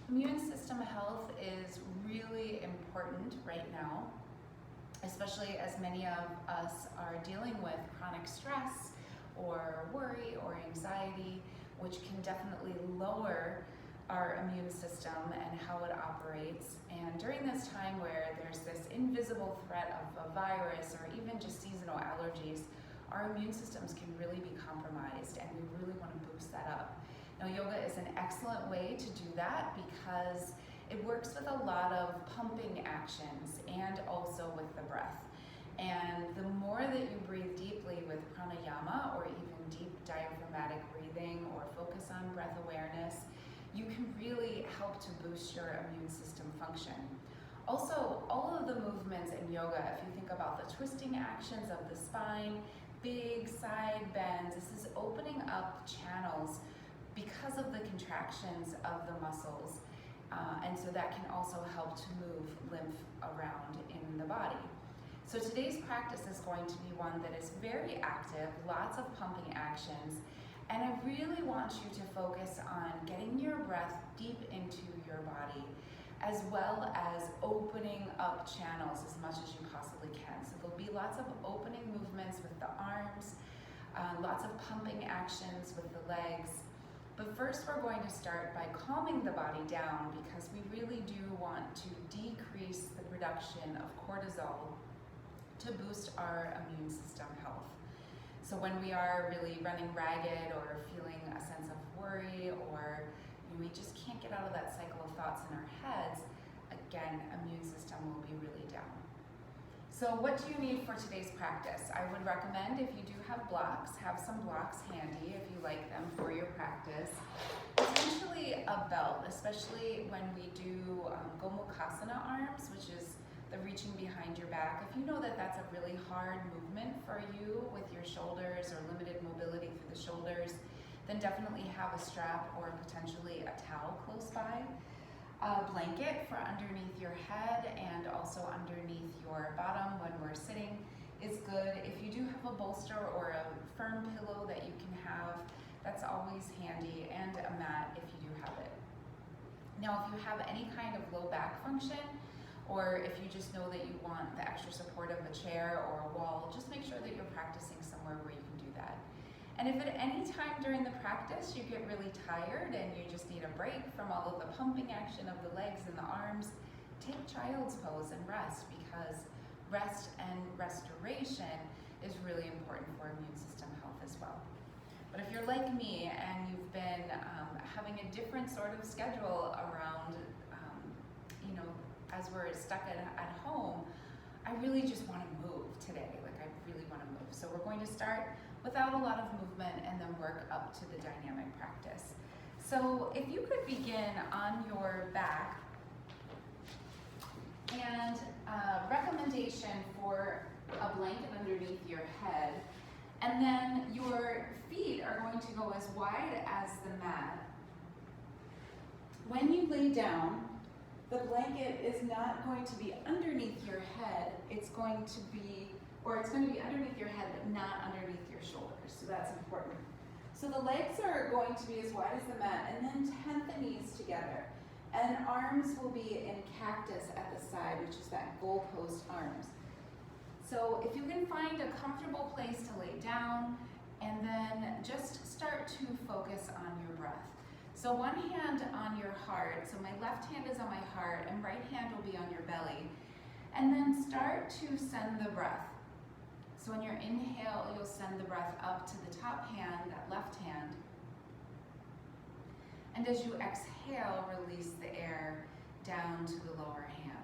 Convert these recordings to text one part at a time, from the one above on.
Immune system health is really important right now, especially as many of us are dealing with chronic stress or worry or anxiety, which can definitely lower our immune system and how it operates. And during this time where there's this invisible threat of a virus or even just seasonal allergies, our immune systems can really be compromised, and we really want to boost that up. Now, yoga is an excellent way to do that because it works with a lot of pumping actions and also with the breath. And the more that you breathe deeply with pranayama or even deep diaphragmatic breathing or focus on breath awareness, you can really help to boost your immune system function. Also, all of the movements in yoga, if you think about the twisting actions of the spine, big side bends, this is opening up channels because of the contractions of the muscles. And so that can also help to move lymph around in the body. So today's practice is going to be one that is very active, lots of pumping actions, and I really want you to focus on getting your breath deep into your body, as well as opening up channels as much as you possibly can. So there'll be lots of opening movements with the arms, lots of pumping actions with the legs. But first we're going to start by calming the body down, because we really do want to decrease the production of cortisol to boost our immune system health. So when we are really running ragged or feeling a sense of worry, or we just can't get out of that cycle of thoughts in our heads, again, immune system will be really down. So what do you need for today's practice? I would recommend, if you do have blocks, have some blocks handy if you like them for your practice. Potentially a belt, especially when we do gomukhasana arms, which is the reaching behind your back. If you know that that's a really hard movement for you with your shoulders or limited mobility through the shoulders, then definitely have a strap or potentially a towel close by. A blanket for underneath your head and also underneath your bottom when we're sitting is good. If you do have a bolster or a firm pillow that you can have, that's always handy, and a mat if you do have it. Now, if you have any kind of low back function, or if you just know that you want the extra support of a chair or a wall, just make sure that you're practicing somewhere where you can do that. And if at any time during the practice you get really tired and you just need a break from all of the pumping action of the legs and the arms, take child's pose and rest, because rest and restoration is really important for immune system health as well. But if you're like me and you've been having a different sort of schedule around, as we're stuck at home, I really just want to move today. I really want to move. So we're going to start without a lot of movement and then work up to the dynamic practice. So if you could begin on your back, and recommendation for a blanket underneath your head, and then your feet are going to go as wide as the mat. When you lay down, the blanket is not going to be underneath your head, it's going to be underneath your head, but not underneath your shoulders, so that's important. So the legs are going to be as wide as the mat, and then tent the knees together. And arms will be in cactus at the side, which is that goalpost arms. So if you can find a comfortable place to lay down, and then just start to focus on your breath. So one hand on your heart, so my left hand is on my heart, and right hand will be on your belly. And then start to send the breath. So on your inhale, you'll send the breath up to the top hand, that left hand. And as you exhale, release the air down to the lower hand.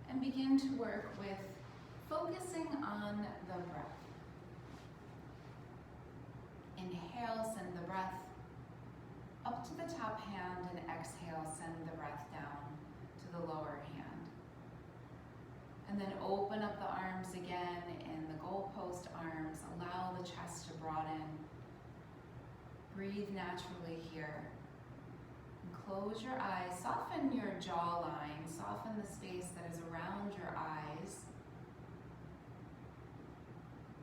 And begin to work with focusing on the breath. Inhale, send the breath up to the top hand, and exhale, send the breath down to the lower hand. And then open up the arms again in the goalpost arms. Allow the chest to broaden. Breathe naturally here. And close your eyes. Soften your jawline. Soften the space that is around your eyes.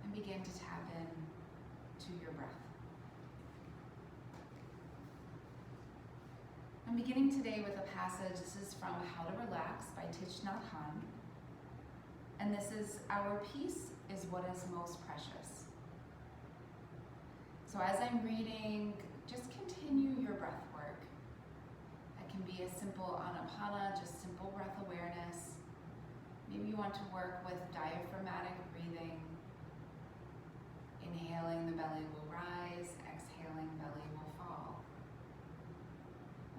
And begin to tap in to your breath. beginning today with a passage. This is from How to Relax by Thich Nhat Hanh. And this is, our peace is what is most precious. So as I'm reading, just continue your breath work. It can be a simple anapana, just simple breath awareness. Maybe you want to work with diaphragmatic breathing. Inhaling, the belly will rise. Exhaling, belly will fall.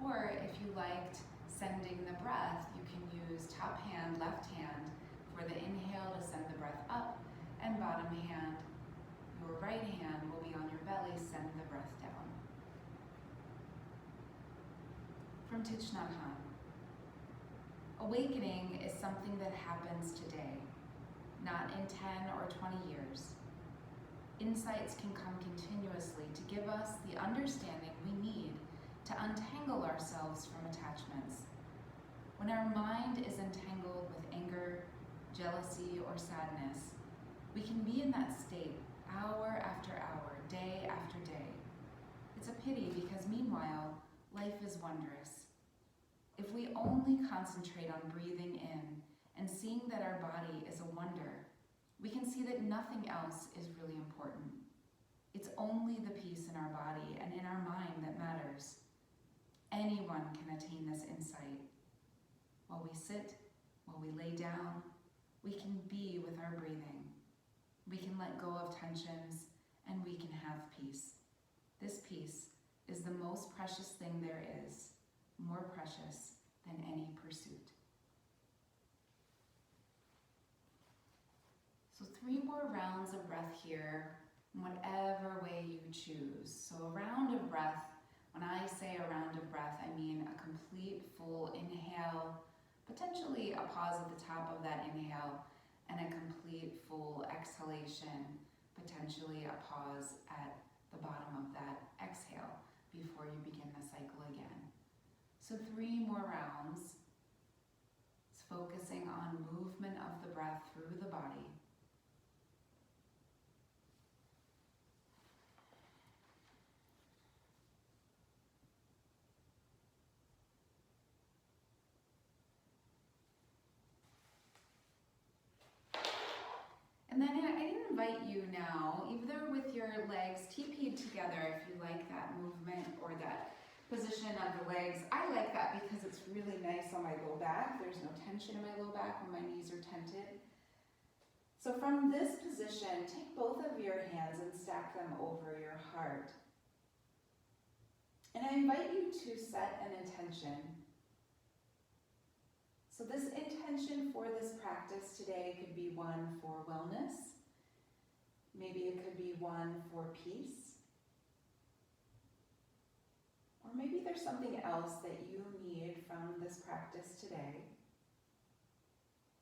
Or if you liked sending the breath, you can use top hand, left hand for the inhale to send the breath up, and bottom hand, your right hand will be on your belly, send the breath down. From Thich Nhat Hanh. Awakening is something that happens today, not in 10 or 20 years. Insights can come continuously to give us the understanding we need to untangle ourselves from attachments. When our mind is entangled with anger, jealousy, or sadness, we can be in that state hour after hour, day after day. It's a pity because meanwhile, life is wondrous. If we only concentrate on breathing in and seeing that our body is a wonder, we can see that nothing else is really important. It's only the peace in our body and in our mind that matters. Anyone can attain this insight. While we sit, while we lay down, we can be with our breathing. We can let go of tensions, and we can have peace. This peace is the most precious thing there is, more precious than any pursuit. So 3 more rounds of breath here, in whatever way you choose. So a round of breath, when I say a round of breath, I mean a complete full inhale, potentially a pause at the top of that inhale, and a complete full exhalation, potentially a pause at the bottom of that exhale before you begin the cycle again. So 3 more rounds, focusing on movement of the breath through the body. And then I invite you now, either with your legs TP'd together if you like that movement or that position of the legs. I like that because it's really nice on my low back. There's no tension in my low back when my knees are tented. So from this position, take both of your hands and stack them over your heart. And I invite you to set an intention. So this intention for this practice today could be one for wellness. Maybe it could be one for peace. Or maybe there's something else that you need from this practice today.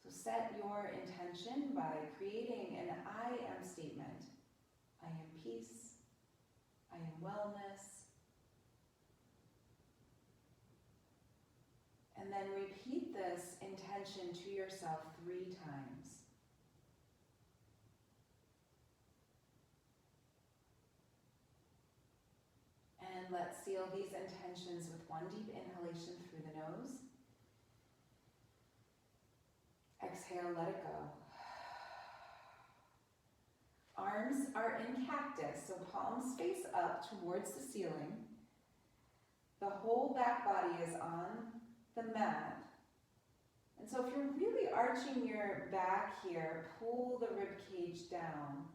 So set your intention by creating an I am statement. I am peace. I am wellness. And then repeat this intention to yourself 3 times. And let's seal these intentions with 1 deep inhalation through the nose. Exhale, let it go. Arms are in cactus, so palms face up towards the ceiling. The whole back body is on the mat. And so if you're really arching your back here, pull the rib cage down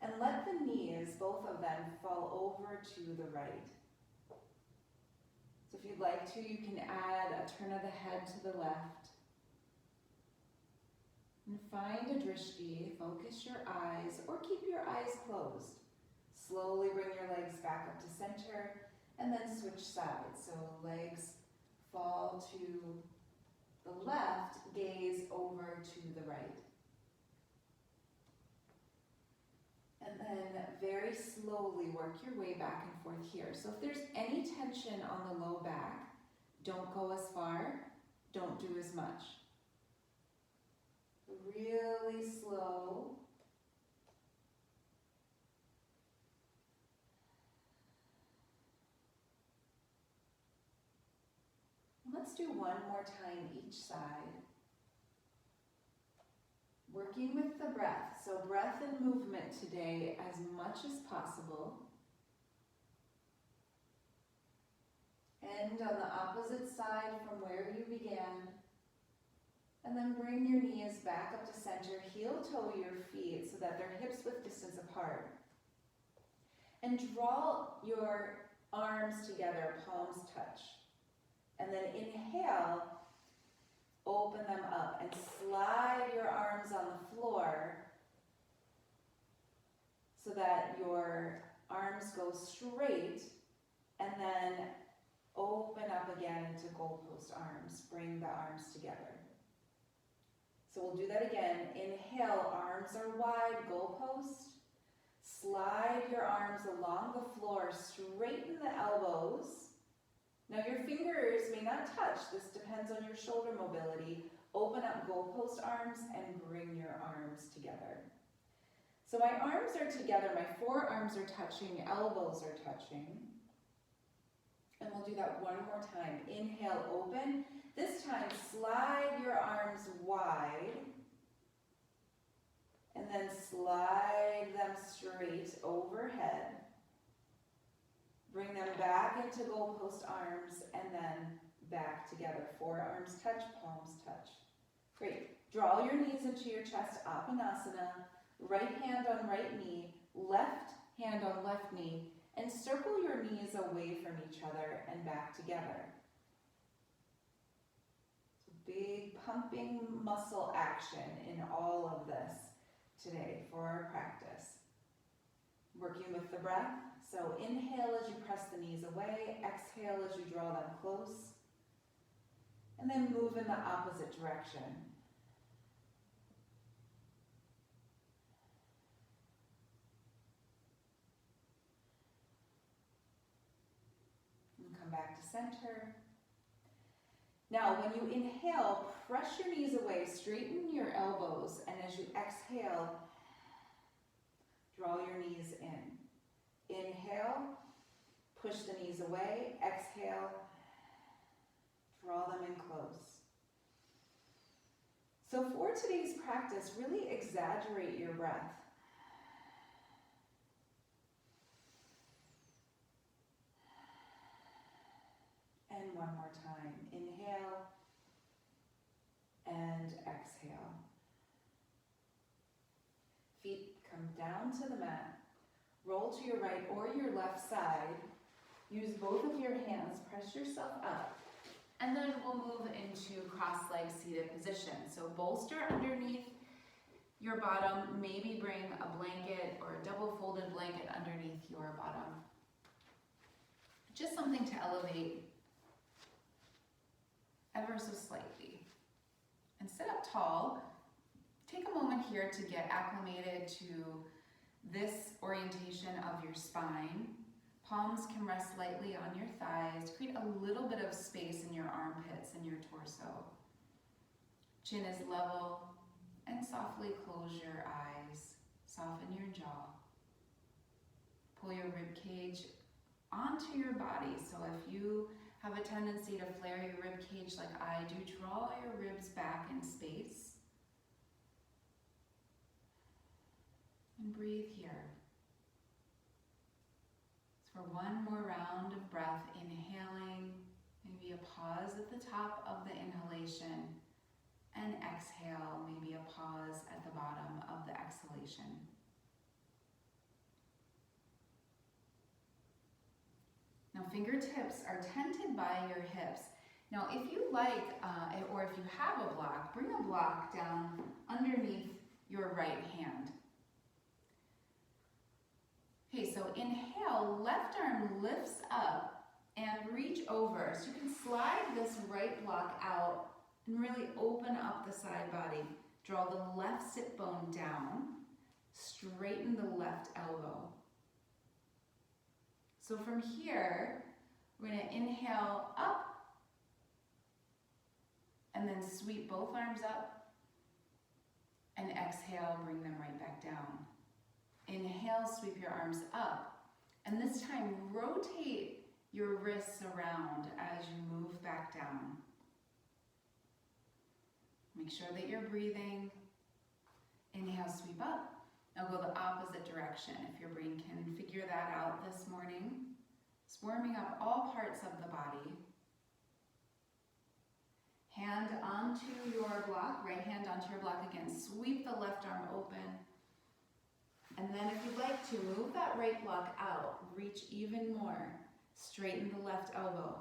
and let the knees, both of them, fall over to the right. So if you'd like to, you can add a turn of the head to the left. And find a drishti, focus your eyes, or keep your eyes closed. Slowly bring your legs back up to center, and then switch sides. So legs fall to the left, gaze over to the right. And then very slowly work your way back and forth here. So if there's any tension on the low back, don't go as far, don't do as much. Really slow. let's do one more time each side. Working with the breath. So breath and movement today as much as possible. End on the opposite side from where you began. And then bring your knees back up to center. Heel toe your feet so that they're hips width distance apart. And draw your arms together, palms touch. And then inhale, open them up and slide your arms on the floor so that your arms go straight, and then open up again into goalpost arms. Bring the arms together. So we'll do that again. Inhale, arms are wide, goalpost. Slide your arms along the floor, straighten the elbows. Now your fingers may not touch, this depends on your shoulder mobility. Open up goalpost arms and bring your arms together. So my arms are together, my forearms are touching, elbows are touching. And we'll do that one more time. Inhale, open. This time, slide your arms wide. And then slide them straight overhead. Bring them back into goalpost arms and then back together. Forearms touch, palms touch. Great. Draw your knees into your chest, Apanasana. Right hand on right knee, left hand on left knee, and circle your knees away from each other and back together. So big pumping muscle action in all of this today for our practice. Working with the breath. So inhale as you press the knees away, exhale as you draw them close, and then move in the opposite direction. And come back to center. Now when you inhale, press your knees away, straighten your elbows, and as you exhale, draw your knees in. Inhale, push the knees away. Exhale, draw them in close. So for today's practice, really exaggerate your breath. And one more time. Inhale and exhale. Feet come down to the mat. Roll to your right or your left side. Use both of your hands. Press yourself up. And then we'll move into cross-legged seated position. So bolster underneath your bottom. Maybe bring a blanket or a double folded blanket underneath your bottom. Just something to elevate ever so slightly. And sit up tall. Take a moment here to get acclimated to this orientation of your spine. Palms can rest lightly on your thighs. Create a little bit of space in your armpits and your torso. Chin is level, and softly close your eyes. Soften your jaw. Pull your rib cage onto your body. So if you have a tendency to flare your rib cage like I do, draw your ribs back in space. And breathe here. So for one more round of breath, inhaling, maybe a pause at the top of the inhalation, and exhale, maybe a pause at the bottom of the exhalation. Now fingertips are tented by your hips. Now if you like, or if you have a block, bring a block down underneath your right hand. Okay, so inhale, left arm lifts up and reach over. So you can slide this right block out and really open up the side body. Draw the left sit bone down, straighten the left elbow. So from here, we're going to inhale up and then sweep both arms up, and exhale, bring them right back down. Inhale, sweep your arms up, and this time rotate your wrists around as you move back down. Make sure that you're breathing. Inhale, sweep up. Now go the opposite direction if your brain can figure that out this morning. It's warming up all parts of the body. Hand onto your block, right hand onto your block again. Sweep the left arm open. And then if you'd like to, move that right block out. Reach even more. Straighten the left elbow.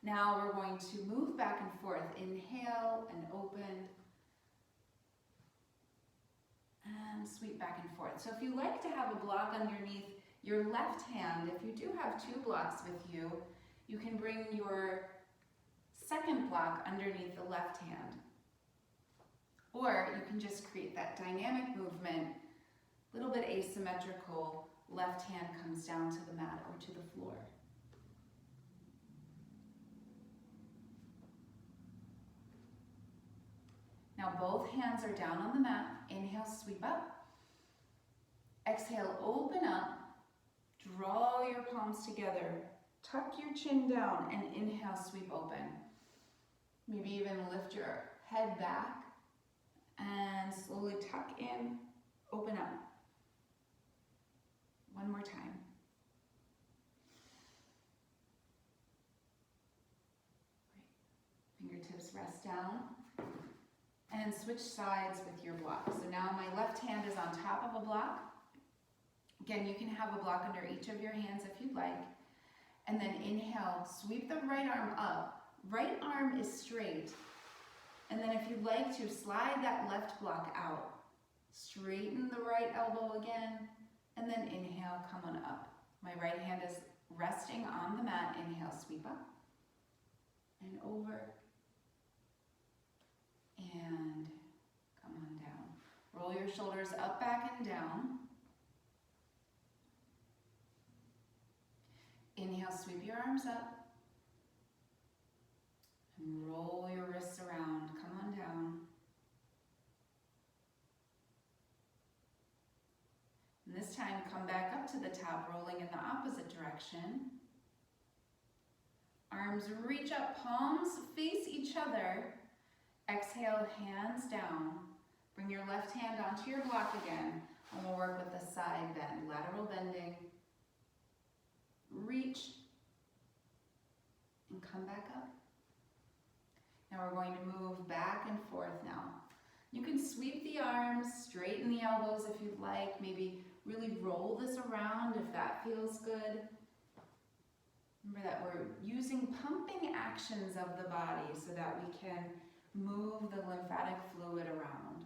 Now we're going to move back and forth. Inhale and open. And sweep back and forth. So if you like to have a block underneath your left hand, if you do have two blocks with you, you can bring your second block underneath the left hand. Or you can just create that dynamic movement, a little bit asymmetrical, left hand comes down to the mat or to the floor. Now both hands are down on the mat. Inhale, sweep up. Exhale, open up. Draw your palms together. Tuck your chin down and inhale, sweep open. Maybe even lift your head back and slowly tuck in, open up. One more time. Great. Fingertips rest down. And switch sides with your block. So now my left hand is on top of a block. Again, you can have a block under each of your hands if you'd like. And then inhale, sweep the right arm up. Right arm is straight. And then if you'd like to, slide that left block out. Straighten the right elbow again. And then inhale, come on up. My right hand is resting on the mat. Inhale, sweep up. And over. And come on down. Roll your shoulders up, back, and down. Inhale, sweep your arms up. And roll your wrists around. Come on down. And this time, come back up to the top, rolling in the opposite direction. Arms reach up, palms face each other. Exhale, hands down. Bring your left hand onto your block again. And we'll work with the side bend, lateral bending. Reach and come back up. Now we're going to move back and forth now. You can sweep the arms, straighten the elbows if you'd like, maybe really roll this around if that feels good. Remember that we're using pumping actions of the body so that we can move the lymphatic fluid around.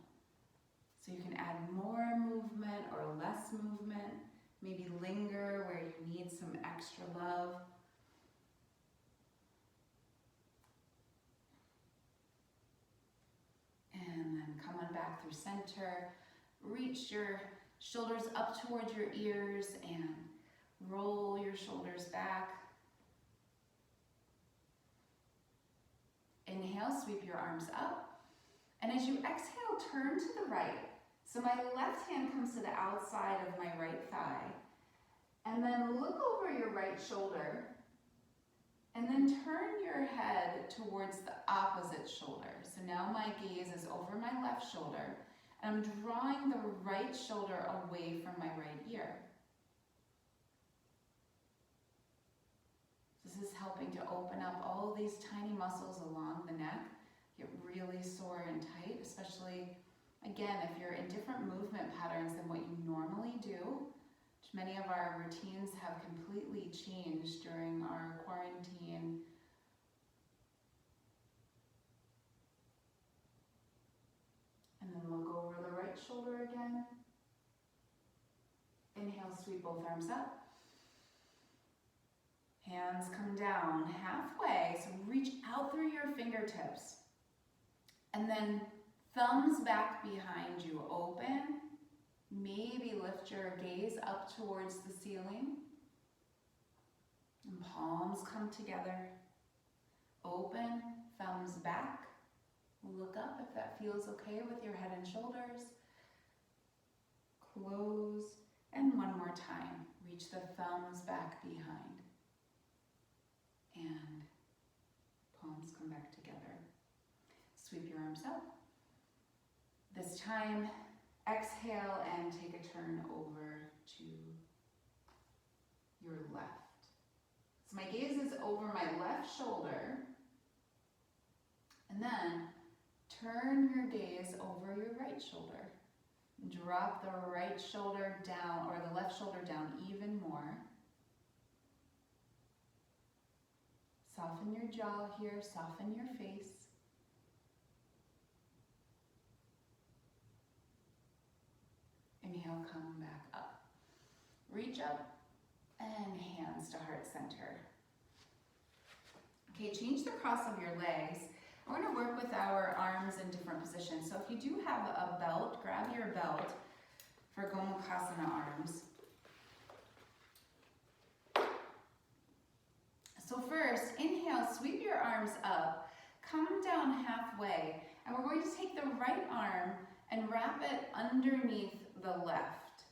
So you can add more movement or less movement, maybe linger where you need some extra love. And then come on back through center. Reach your shoulders up towards your ears and roll your shoulders back. Inhale, sweep your arms up. And as you exhale, turn to the right. So my left hand comes to the outside of my right thigh. And then look over your right shoulder. And then turn your head towards the opposite shoulder. So now my gaze is over my left shoulder. And I'm drawing the right shoulder away from my right ear. This is helping to open up all these tiny muscles along the neck, get really sore and tight, especially, again, if you're in different movement patterns than what you normally do, which many of our routines have completely changed during our quarantine. And then we'll go over the right shoulder again. Inhale, sweep both arms up. Hands come down halfway, so reach out through your fingertips. And then thumbs back behind you, open. Maybe lift your gaze up towards the ceiling. And palms come together. Open, thumbs back. Look up if that feels okay with your head and shoulders. Close, and one more time. Reach the thumbs back behind. And palms come back together. Sweep your arms up. This time, exhale and take a turn over to your left. So my gaze is over my left shoulder, and then turn your gaze over your right shoulder. Drop the right shoulder down, or the left shoulder down even more. Soften your jaw here, soften your face. Inhale, come back up. Reach up and hands to heart center. Okay, change the cross of your legs. We're going to work with our arms in different positions. So if you do have a belt, grab your belt for Gomukhasana arms. So first, inhale, sweep your arms up, come down halfway, and we're going to take the right arm and wrap it underneath the left.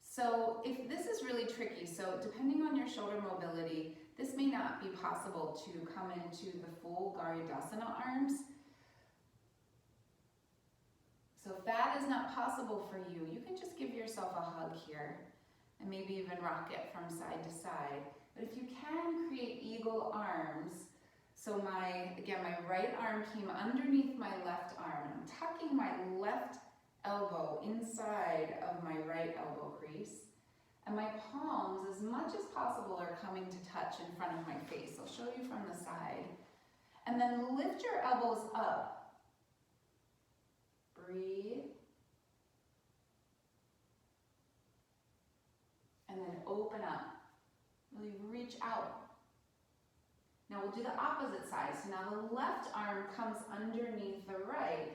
So if this is really tricky, so depending on your shoulder mobility, this may not be possible to come into the full Garudasana arms. So if that is not possible for you, you can just give yourself a hug here and maybe even rock it from side to side. But if you can create eagle arms, so my right arm came underneath my left arm. I'm tucking my left elbow inside of my right elbow crease. And my palms, as much as possible, are coming to touch in front of my face. I'll show you from the side. And then lift your elbows up. Breathe. And then open up. Really reach out. Now we'll do the opposite side. So now the left arm comes underneath the right.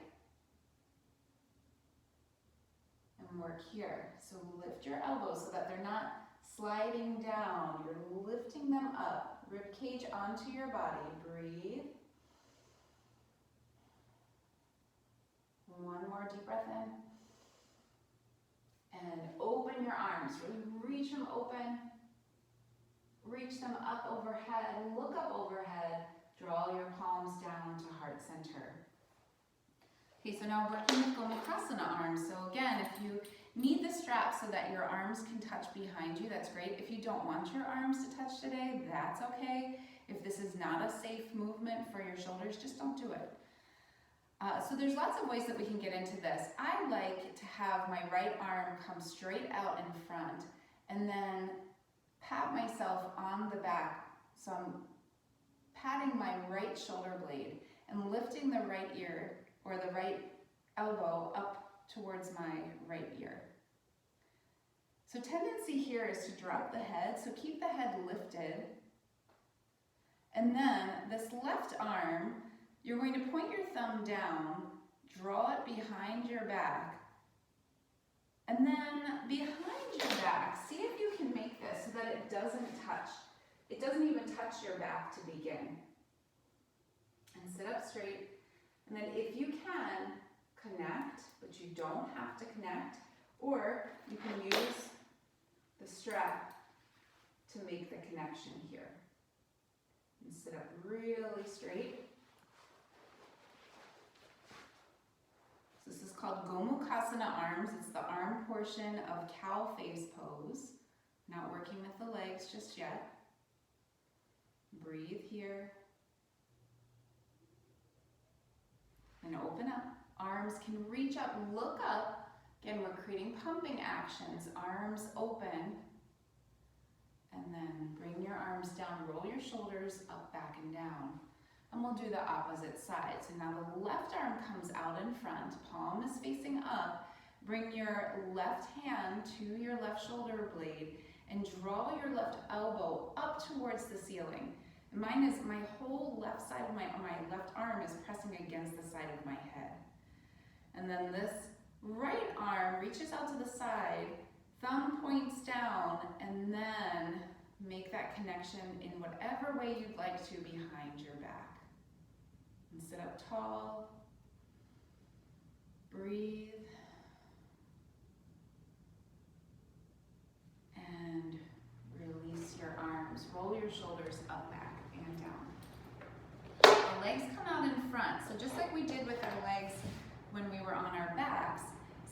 And work here. So lift your elbows so that they're not sliding down. You're lifting them up. Rib cage onto your body. Breathe. One more deep breath in. And open your arms. Really reach them open. Reach them up overhead. Look up overhead. Draw your palms down to heart center. Okay, so now working with Gomukhasana arms. So again, if you need the strap so that your arms can touch behind you, that's great. If you don't want your arms to touch today, that's okay. If this is not a safe movement for your shoulders, just don't do it. So there's lots of ways that we can get into this. I like to have my right arm come straight out in front and then pat myself on the back. So I'm patting my right shoulder blade and lifting the right ear or the right elbow up towards my right ear. So tendency here is to drop the head, so keep the head lifted. And then this left arm, you're going to point your thumb down, draw it behind your back, and then behind your back, see if you can make this so that it doesn't touch. It doesn't even touch your back to begin. And sit up straight. And then if you can, connect, but you don't have to connect, or you can use the strap to make the connection here. And sit up really straight. So this is called Gomukhasana arms. It's the arm portion of cow face pose. Not working with the legs just yet. Breathe here. And open up. Arms can reach up, look up. Again, we're creating pumping actions. Arms open. And then bring your arms down, roll your shoulders up, back, and down. And we'll do the opposite side. So now the left arm comes out in front, palm is facing up. Bring your left hand to your left shoulder blade and draw your left elbow up towards the ceiling. Mine is, my whole left side of my left arm is pressing against the side of my head. And then this right arm reaches out to the side, thumb points down, and then make that connection in whatever way you'd like to behind your back. And sit up tall. Breathe. And release your arms. Roll your shoulders up, back, and down. The legs come out in front. So just like we did with our legs when we were on our backs.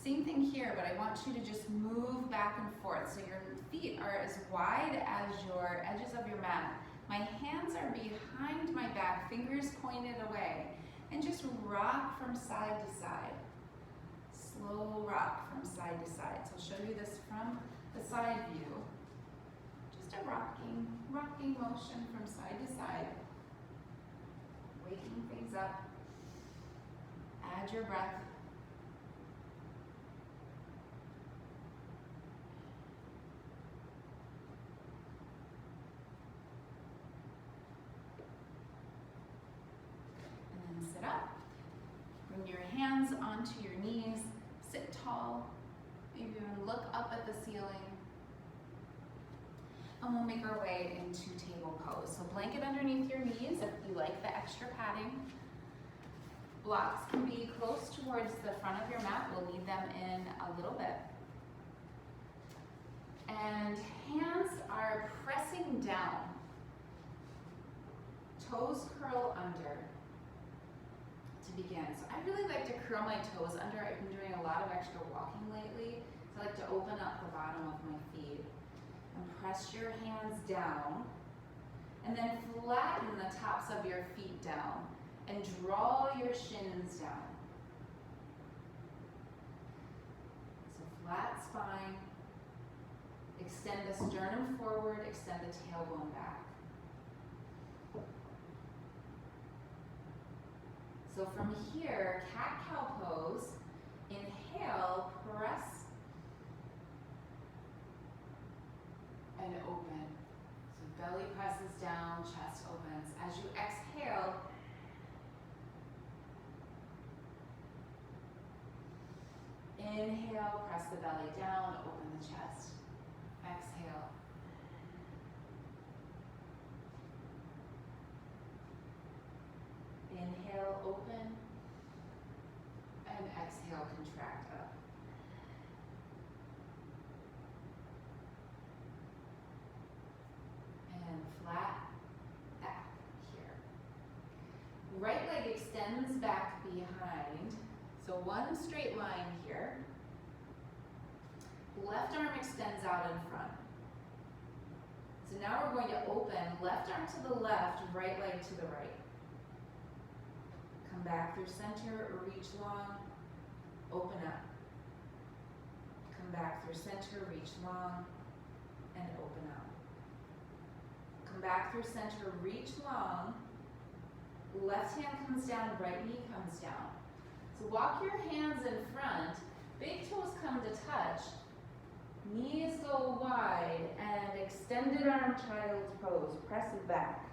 Same thing here, but I want you to just move back and forth. So your feet are as wide as your edges of your mat. My hands are behind my back, fingers pointed away, and just rock from side to side. Slow rock from side to side. So I'll show you this from the side view. Just a rocking motion from side to side. Waking things up. Add your breath. And then sit up. Bring your hands onto your knees. Sit tall. Maybe even look up at the ceiling. And we'll make our way into table pose. So blanket underneath your knees if you like the extra padding. Blocks can be close towards the front of your mat. We'll leave them in a little bit. And hands are pressing down. Toes curl under to begin. So I really like to curl my toes under. I've been doing a lot of extra walking lately. So I like to open up the bottom of my feet. And press your hands down. And then flatten the tops of your feet down. And draw your shins down. So flat spine. Extend the sternum forward, extend the tailbone back. So from here, cat-cow pose. Inhale, press and open. So belly presses down, chest opens. As you exhale, inhale, press the belly down, open the chest. Exhale. Inhale, open. And exhale, contract up. And flat back here. Right leg extends back behind. So one straight line here. Left arm extends out in front. So now we're going to open left arm to the left, right leg to the right. Come back through center, reach long, open up. Come back through center, reach long, and open up. Come back through center, reach long. Left hand comes down, right knee comes down. So walk your hands in front, big toes come to touch, knees go wide, and extended arm child's pose, press it back.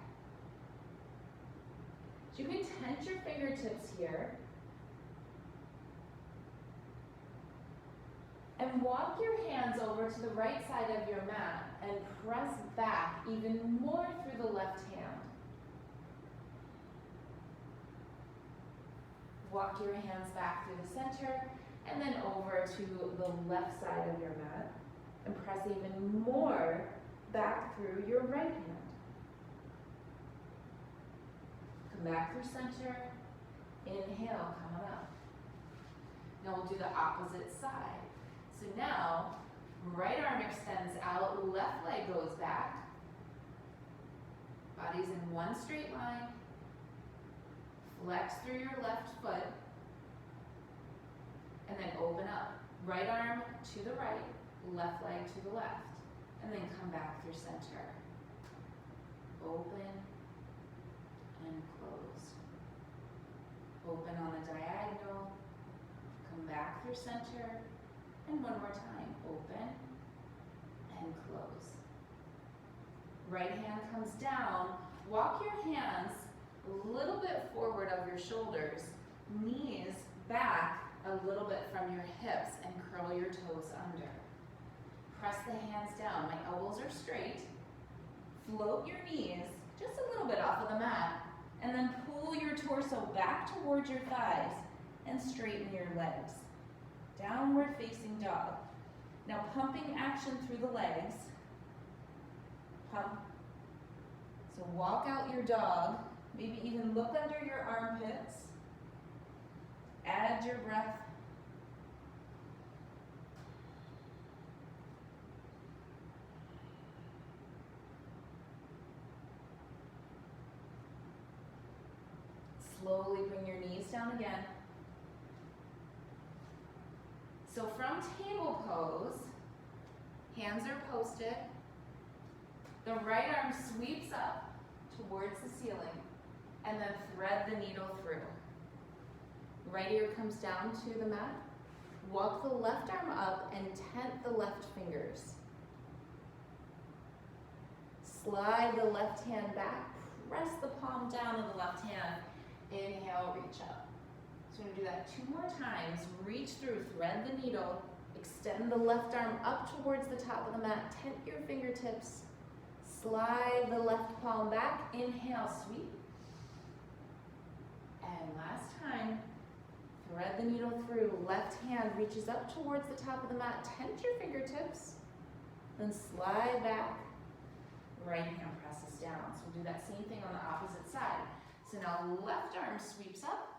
So you can tense your fingertips here, and walk your hands over to the right side of your mat, and press back even more through the left hand. Walk your hands back through the center and then over to the left side of your mat and press even more back through your right hand. Come back through center, inhale, come on up. Now we'll do the opposite side. So now, right arm extends out, left leg goes back. Body's in one straight line. Flex through your left foot, and then open up. Right arm to the right, left leg to the left, and then come back through center. Open and close. Open on a diagonal, come back through center, and one more time. Open and close. Right hand comes down. Walk your hands a little bit forward of your shoulders, knees back a little bit from your hips, and curl your toes under. Press the hands down. My elbows are straight. Float your knees just a little bit off of the mat, and then pull your torso back towards your thighs and straighten your legs. Downward facing dog. Now pumping action through the legs. Pump. So walk out your dog. Maybe even look under your armpits. add your breath. Slowly bring your knees down again. So from table pose, hands are posted. The right arm sweeps up towards the ceiling and then thread the needle through. Right ear comes down to the mat. Walk the left arm up and tent the left fingers. Slide the left hand back. Press the palm down of the left hand. Inhale, reach up. So we're gonna do that 2 more times. Reach through, thread the needle. Extend the left arm up towards the top of the mat. Tent your fingertips. Slide the left palm back. Inhale, sweep. And last time, thread the needle through. Left hand reaches up towards the top of the mat. Tent your fingertips. Then slide back. Right hand presses down. So we'll do that same thing on the opposite side. So now left arm sweeps up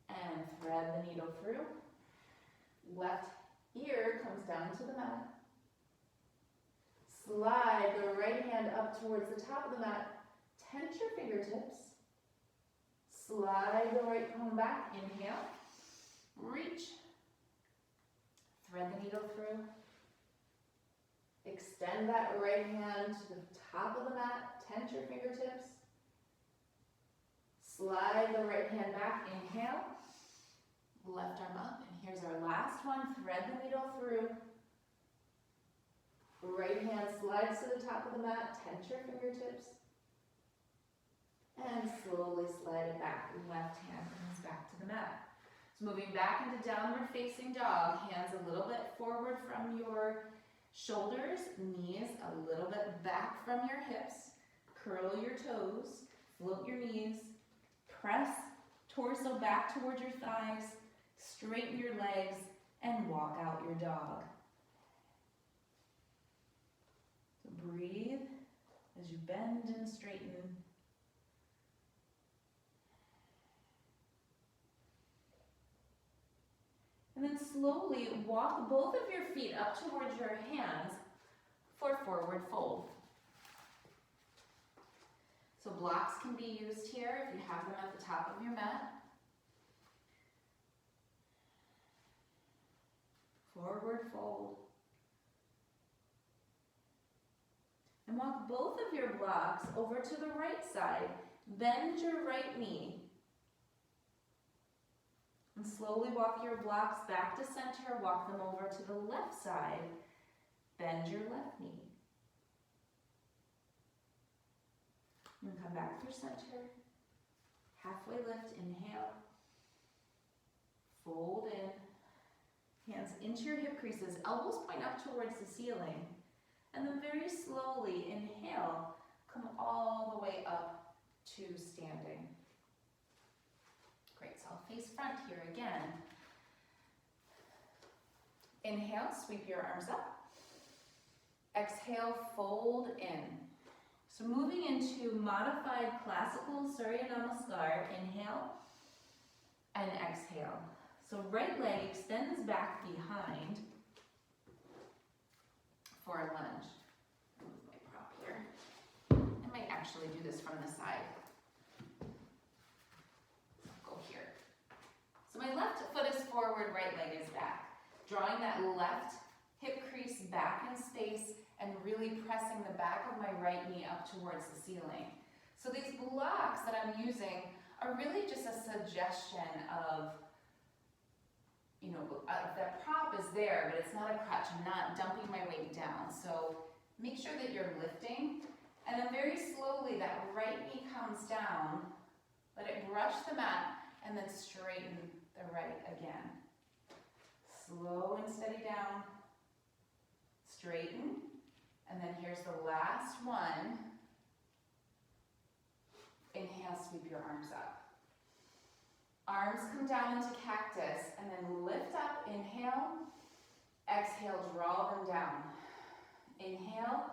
and thread the needle through. Left ear comes down to the mat. Slide the right hand up towards the top of the mat. Tent your fingertips. Slide the right palm back. Inhale. Reach. Thread the needle through. Extend that right hand to the top of the mat. Tent your fingertips. Slide the right hand back. Inhale. Left arm up. And here's our last one. Thread the needle through. Right hand slides to the top of the mat. Tent your fingertips. And slowly slide it back. Left hand comes back to the mat. So moving back into downward facing dog. Hands a little bit forward from your shoulders. Knees a little bit back from your hips. Curl your toes. Float your knees. Press torso back towards your thighs. Straighten your legs and walk out your dog. So breathe as you bend and straighten. And then slowly walk both of your feet up towards your hands for forward fold. So blocks can be used here if you have them at the top of your mat. Forward fold. And walk both of your blocks over to the right side. Bend your right knee. And slowly walk your blocks back to center. Walk them over to the left side. Bend your left knee. And come back through center. Halfway lift, inhale. Fold in. Hands into your hip creases. Elbows point up towards the ceiling. And then very slowly, inhale. Come all the way up to standing. Great, so I'll face front here again. Inhale, sweep your arms up. Exhale, fold in. So moving into modified classical Surya Namaskar, inhale and exhale. So right leg extends back behind for a lunge. Move my prop here. I might actually do this from the side. Go here. So my left foot is forward, right leg is back. Drawing that left hip crease back in space and really pressing the back of my right knee up towards the ceiling. So these blocks that I'm using are really just a suggestion of, that prop is there, but it's not a crutch. I'm not dumping my weight down. So make sure that you're lifting. And then very slowly that right knee comes down. Let it brush the mat and then straighten the right again. Slow and steady down. Straighten. And then here's the last one. Inhale, sweep your arms up. Arms come down into cactus and then lift up, inhale. Exhale, draw them down. Inhale.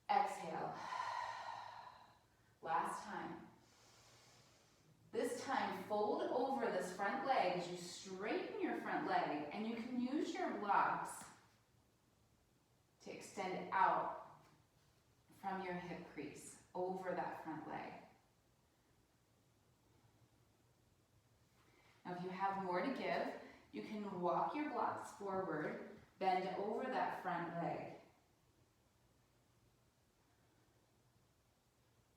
Exhale. Last time. This time, fold over extend out from your hip crease over that front leg. Now if you have more to give, you can walk your blocks forward, bend over that front leg.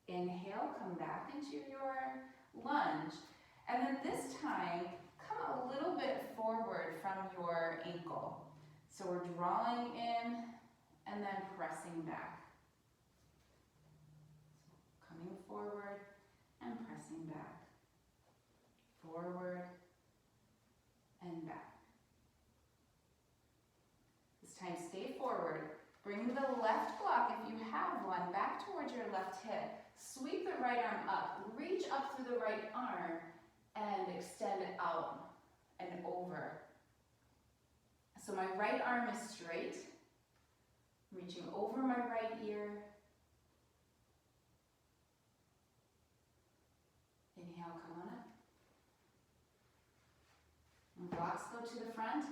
Inhale, come back into your lunge. And then this time, come a little bit forward from your ankle. So we're drawing in and then pressing back. So coming forward and pressing back. Forward and back. This time stay forward. Bring the left block, if you have one, back towards your left hip. Sweep the right arm up. Reach up through the right arm and extend it out and over. So my right arm is straight. Reaching over my right ear. Inhale, come on up. And blocks go to the front.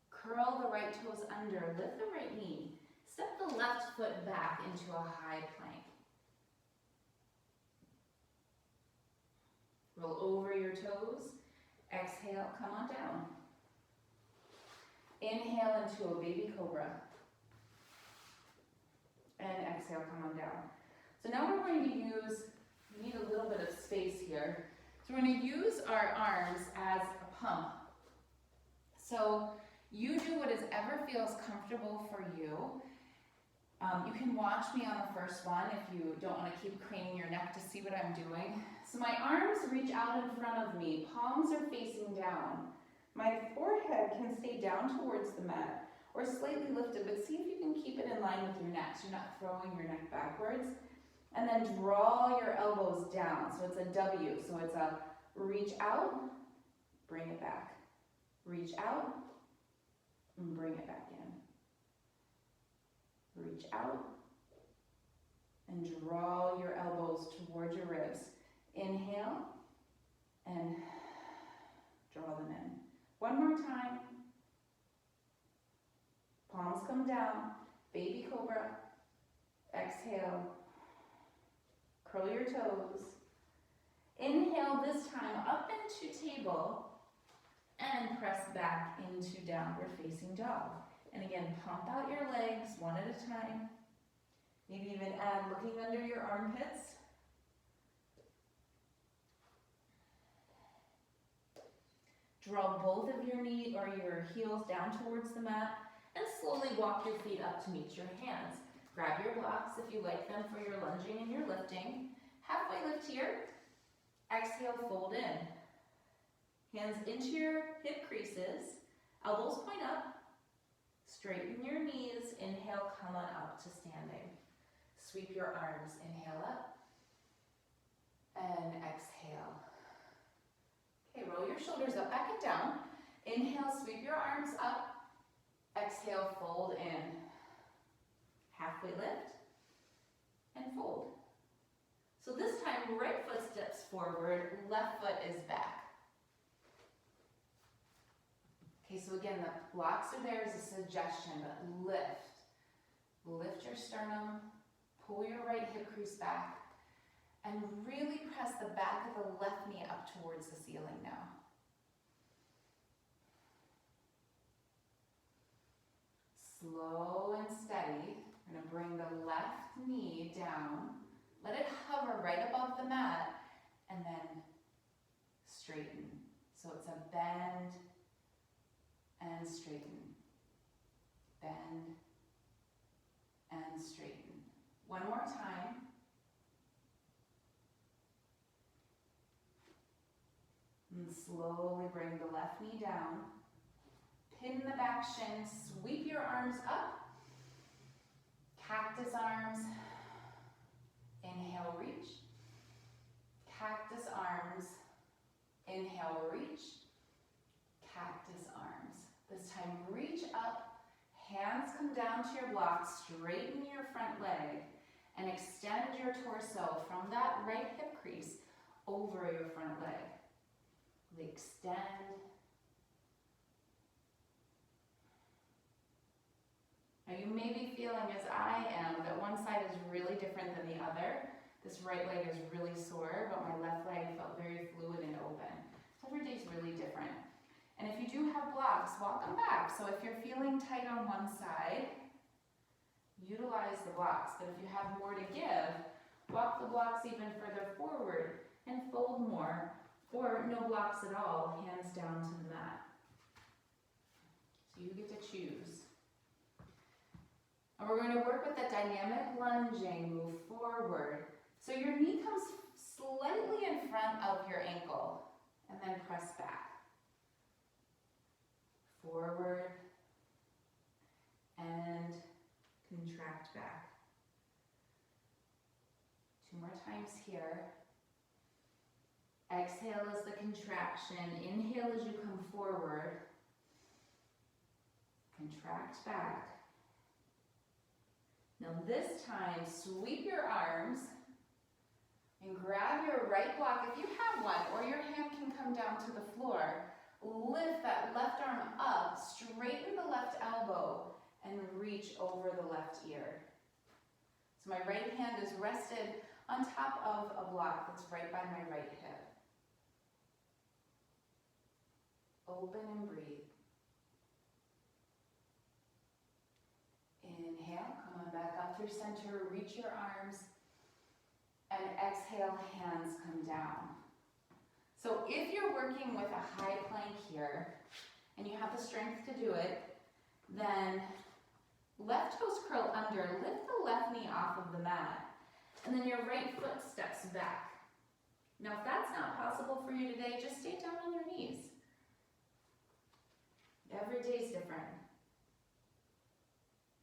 Curl the right toes under. Lift the right knee. Step the left foot back into a high plank. Roll over your toes. Exhale, come on down. Inhale into a baby cobra. And exhale, come on down. So now we're going to use, we need a little bit of space here. So we're going to use our arms as a pump. So you do whatever feels comfortable for you. You can watch me on the first one if you don't want to keep craning your neck to see what I'm doing. So my arms reach out in front of me. Palms are facing down. My forehead can stay down towards the mat or slightly lifted, but see if you can keep it in line with your neck so you're not throwing your neck backwards. And then draw your elbows down. So it's a W. So it's a reach out, bring it back. Reach out, and bring it back in. Reach out, and draw your elbows towards your ribs. Inhale, and draw them in. One more time. Palms come down, baby cobra. Exhale, curl your toes. Inhale this time up into table and press back into downward facing dog. And again, pump out your legs one at a time. Maybe even add looking under your armpits. Draw both of your knees or your heels down towards the mat and slowly walk your feet up to meet your hands. Grab your blocks if you like them for your lunging and your lifting. Halfway lift here. Exhale, fold in. Hands into your hip creases. Elbows point up. Straighten your knees. Inhale, come on up to standing. Sweep your arms. Inhale up. And exhale. Okay, roll your shoulders up, back and down. Inhale, sweep your arms up. Exhale, fold in. Halfway lift. And fold. So this time, right foot steps forward, left foot is back. Okay, so again, the blocks are there as a suggestion, but lift. Lift your sternum, pull your right hip crease back, and really press the back of the left knee up towards the ceiling now. Slow and steady. We're going to bring the left knee down. Let it hover right above the mat, and then straighten. So it's a bend and straighten. Bend and straighten. One more time. And slowly bring the left knee down. Pin the back shin. Sweep your arms up. Cactus arms. Inhale, reach. Cactus arms. Inhale, reach. Cactus arms. This time, reach up. Hands come down to your block. Straighten your front leg. And extend your torso from that right hip crease over your front leg. Extend. Now you may be feeling, as I am, that one side is really different than the other. This right leg is really sore, but my left leg felt very fluid and open. So every day is really different. And if you do have blocks, walk them back. So if you're feeling tight on one side, utilize the blocks. But if you have more to give, walk the blocks even further forward and fold more, or no blocks at all, hands down to the mat. So you get to choose. And we're going to work with the dynamic lunging, move forward. So your knee comes slightly in front of your ankle, and then press back. Forward, and contract back. 2 more times here. Exhale is the contraction. Inhale as you come forward. Contract back. Now this time, sweep your arms and grab your right block if you have one, or your hand can come down to the floor. Lift that left arm up, straighten the left elbow, and reach over the left ear. So my right hand is rested on top of a block that's right by my right hip. Open and breathe. Inhale, come on back up through center, reach your arms, and exhale, hands come down. So if you're working with a high plank here, and you have the strength to do it, then left toes curl under, lift the left knee off of the mat, and then your right foot steps back. Now if that's not possible for you today, just stay down on your knees. Every day is different.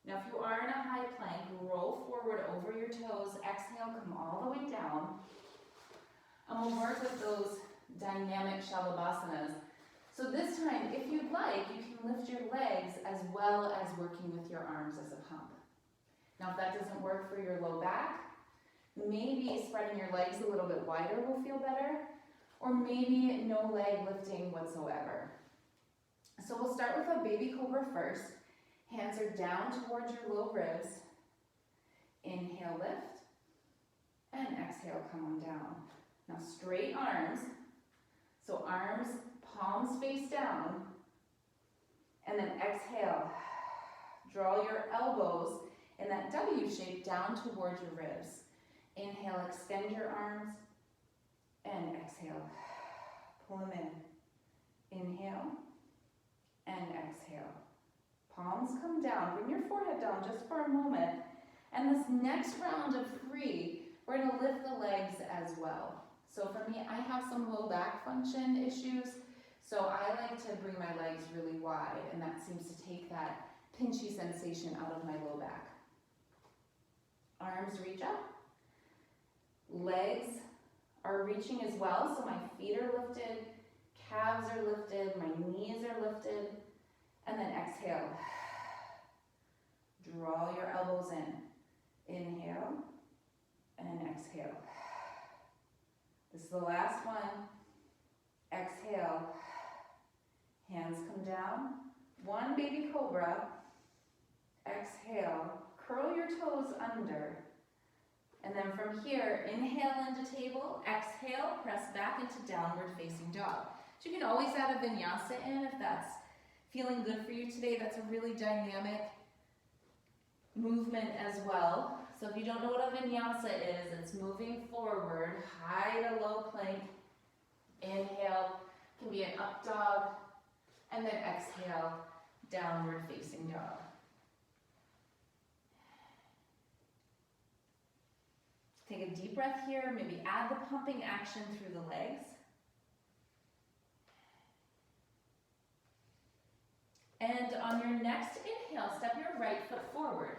Now if you are in a high plank, roll forward over your toes, exhale, come all the way down. And we'll work with those dynamic shalabasanas. So this time, if you'd like, you can lift your legs as well as working with your arms as a pump. Now if that doesn't work for your low back, maybe spreading your legs a little bit wider will feel better, or maybe no leg lifting whatsoever. So we'll start with a baby cobra first. Hands are down towards your low ribs. Inhale, lift, and exhale, come on down. Now straight arms, so arms, palms face down, and then exhale. Draw your elbows in that W shape down towards your ribs. Inhale, extend your arms, and exhale. Pull them in. Inhale, and exhale. Palms come down. Bring your forehead down just for a moment. And this next round of 3, we're going to lift the legs as well. So for me, I have some low back function issues, so I like to bring my legs really wide, and that seems to take that pinchy sensation out of my low back. Arms reach up. Legs are reaching as well, so my feet are lifted, calves are lifted, my knees are lifted, and then exhale. Draw your elbows in. Inhale, and exhale. This is the last one. Exhale. Hands come down. 1 baby cobra. Exhale. Curl your toes under. And then from here, inhale into table. Exhale, press back into downward facing dog. So you can always add a vinyasa in if that's feeling good for you today. That's a really dynamic movement as well. So if you don't know what a vinyasa is, it's moving forward, high to low plank. Inhale, can be an up dog, and then exhale, downward facing dog. Take a deep breath here, maybe add the pumping action through the legs. And on your next inhale, step your right foot forward.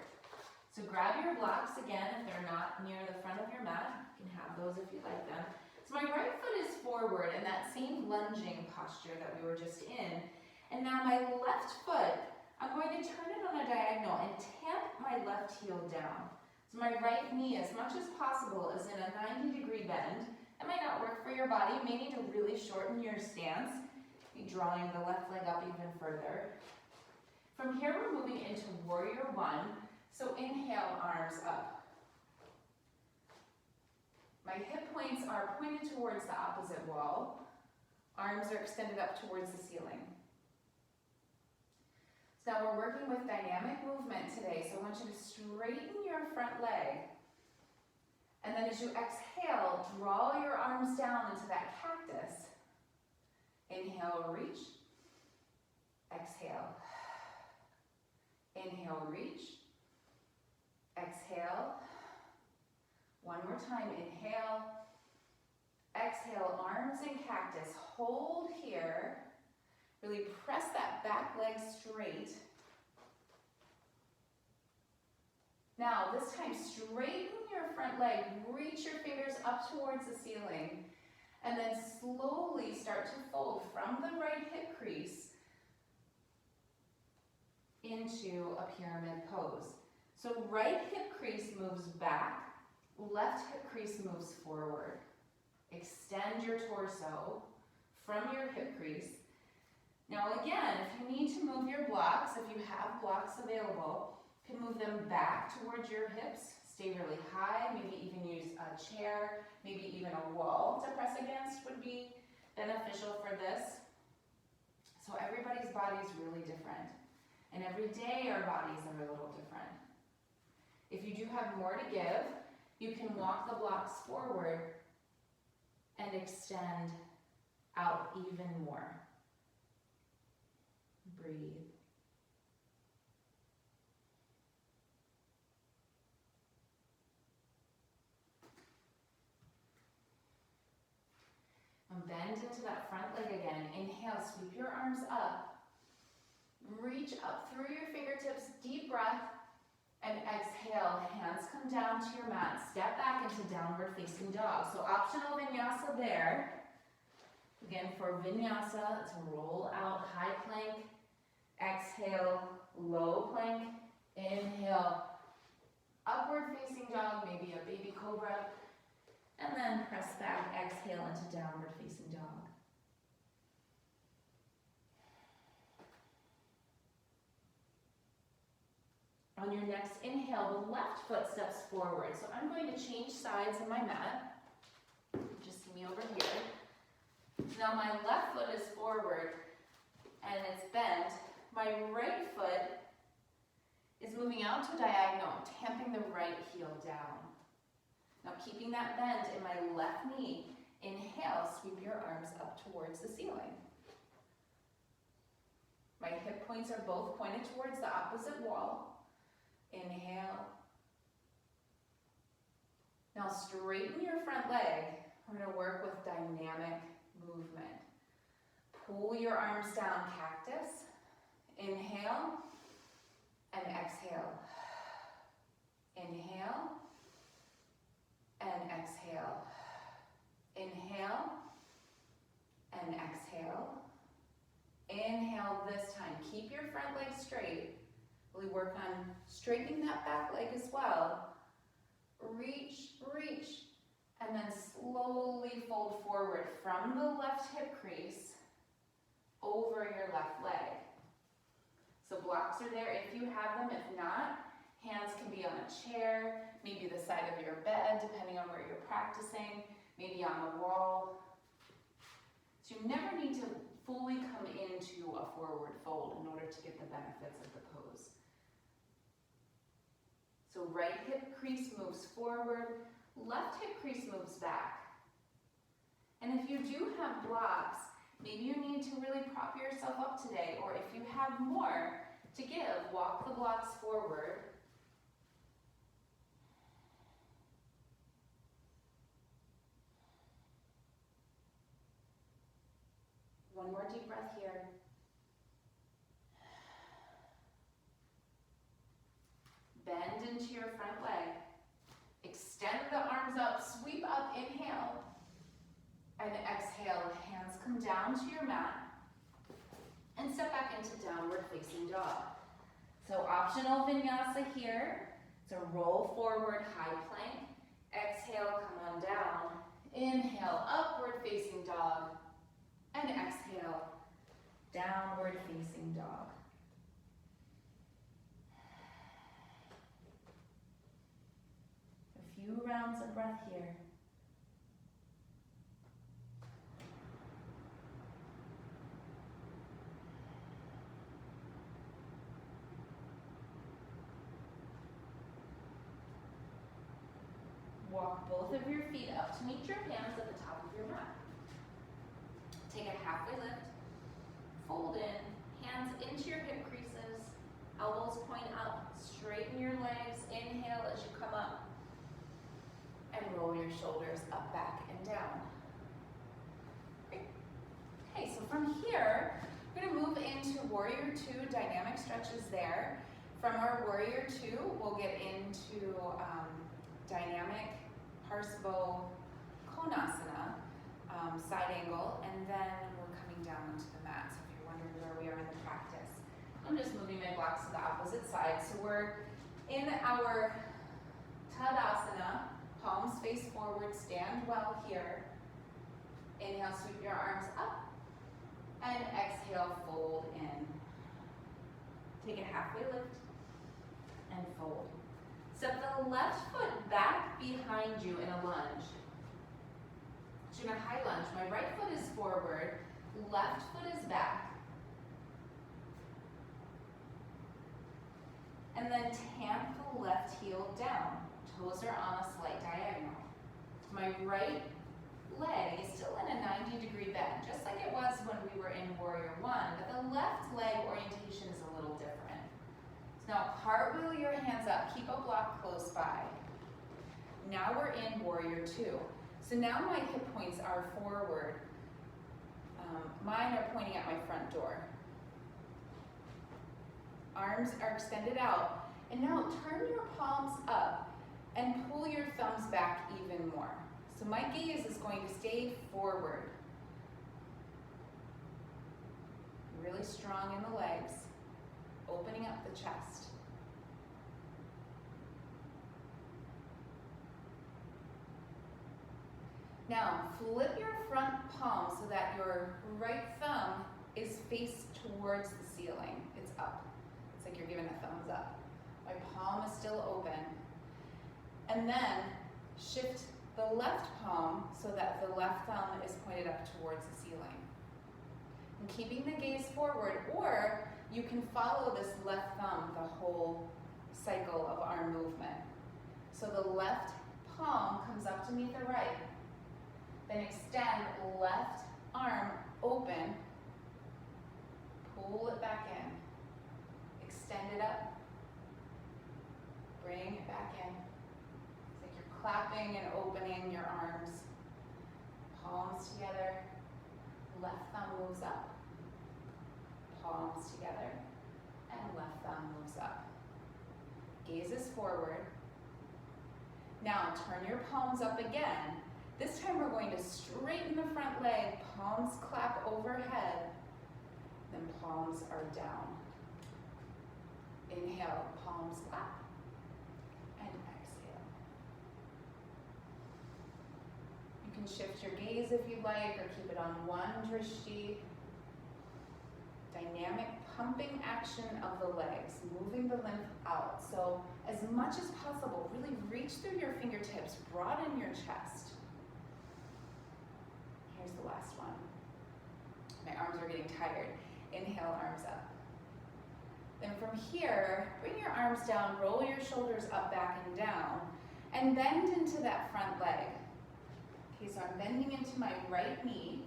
So grab your blocks again if they're not near the front of your mat. You can have those if you like them. So my right foot is forward in that same lunging posture that we were just in. And now my left foot, I'm going to turn it on a diagonal and tap my left heel down. So my right knee, as much as possible, is in a 90-degree bend. It might not work for your body. You may need to really shorten your stance. Be drawing the left leg up even further. From here, we're moving into warrior one. So inhale, arms up. My hip points are pointed towards the opposite wall. Arms are extended up towards the ceiling. So now we're working with dynamic movement today. So I want you to straighten your front leg. And then as you exhale, draw your arms down into that cactus. Inhale, reach. Exhale. Inhale, reach. Exhale. One more time, inhale. Exhale, arms in cactus. Hold here. Really press that back leg straight. Now, this time, straighten your front leg. Reach your fingers up towards the ceiling. And then slowly start to fold from the right hip crease into a pyramid pose. So right hip crease moves back, left hip crease moves forward. Extend your torso from your hip crease. Now again, if you need to move your blocks, if you have blocks available, you can move them back towards your hips. Stay really high, maybe even use a chair, maybe even a wall to press against would be beneficial for this. So everybody's body is really different. And every day our bodies are a little different. If you do have more to give, you can walk the blocks forward and extend out even more. Breathe. And bend into that front leg again. Inhale, sweep your arms up. Reach up through your fingertips, deep breath, and exhale. Hands come down to your mat. Step back into downward facing dog. So optional vinyasa there. Again, for vinyasa, it's a roll out, high plank. Exhale, low plank. Inhale, upward facing dog, maybe a baby cobra. And then press back, exhale into downward facing dog. On your next inhale, the left foot steps forward. So I'm going to change sides in my mat. Just see me over here. Now my left foot is forward and it's bent. My right foot is moving out to diagonal, tamping the right heel down. Now keeping that bend in my left knee, inhale, sweep your arms up towards the ceiling. My hip points are both pointed towards the opposite wall. Inhale. Now straighten your front leg. We're going to work with dynamic movement. Pull your arms down, cactus. Inhale and exhale. Inhale and exhale. Inhale and exhale. Inhale this time. Keep your front leg straight. Really work on straightening that back leg as well. Reach, reach, and then slowly fold forward from the left hip crease over your left leg. So blocks are there if you have them. If not, hands can be on a chair, maybe the side of your bed, depending on where you're practicing, maybe on the wall. So you never need to fully come into a forward fold in order to get the benefits of the pose. So right hip crease moves forward, left hip crease moves back. And if you do have blocks, maybe you need to really prop yourself up today, or if you have more to give, walk the blocks forward. One more deep breath here. Bend into your front leg. Extend the arms up, sweep up, inhale. And exhale, hands come down to your mat. And step back into downward facing dog. So optional vinyasa here. It's a roll forward, high plank. Exhale, come on down. Inhale, upward facing dog. And exhale, downward facing dog. few rounds of breath here. Walk both of your feet up to meet your hands at the top of your mat. Take a halfway lift, fold in, hands into your hip creases, elbows point up, straighten your legs, inhale as you come up, and roll your shoulders up, back, and down. Great. Okay, so from here, we're gonna move into Warrior Two, dynamic stretches there. From our Warrior Two, we'll get into dynamic Parsvo Konasana, side angle, and then we're coming down onto the mat. So if you're wondering where we are in the practice, I'm just moving my blocks to the opposite side. So we're in our Tadasana, palms face forward, stand well here. Inhale, sweep your arms up, and exhale, fold in. Take a halfway lift, and fold. Step the left foot back behind you in a lunge. So you're in a high lunge. My right foot is forward, left foot is back. And then tamp the left heel down. Toes are on a slight diagonal. My right leg is still in a 90-degree bend, just like it was when we were in Warrior One, but the left leg orientation is a little different. Now cartwheel your hands up, keep a block close by. Now we're in Warrior Two. So now my hip points are forward. Mine are pointing at my front door. Arms are extended out. And now turn your palms up and pull your thumbs back even more. So my gaze is going to stay forward. Really strong in the legs. Opening up the chest. Now, flip your front palm so that your right thumb is faced towards the ceiling. It's up. It's like you're giving a thumbs up. My palm is still open. And then shift the left palm so that the left thumb is pointed up towards the ceiling. And keeping the gaze forward, or you can follow this left thumb the whole cycle of arm movement. So the left palm comes up to meet the right. Then extend left arm open. Pull it back in. Extend it up. Bring it back in. It's like you're clapping and opening your arms. Palms together. Left thumb moves up. Palms together, and left thumb moves up. Gaze is forward. Now turn your palms up again. This time we're going to straighten the front leg, palms clap overhead, then palms are down. Inhale, palms clap, and exhale. You can shift your gaze if you like, or keep it on one drishti. Dynamic pumping action of the legs, moving the lymph out. So as much as possible, really reach through your fingertips, broaden your chest. Here's the last one. My arms are getting tired. Inhale, arms up. Then from here, bring your arms down, roll your shoulders up, back, and down, and bend into that front leg. Okay, so I'm bending into my right knee.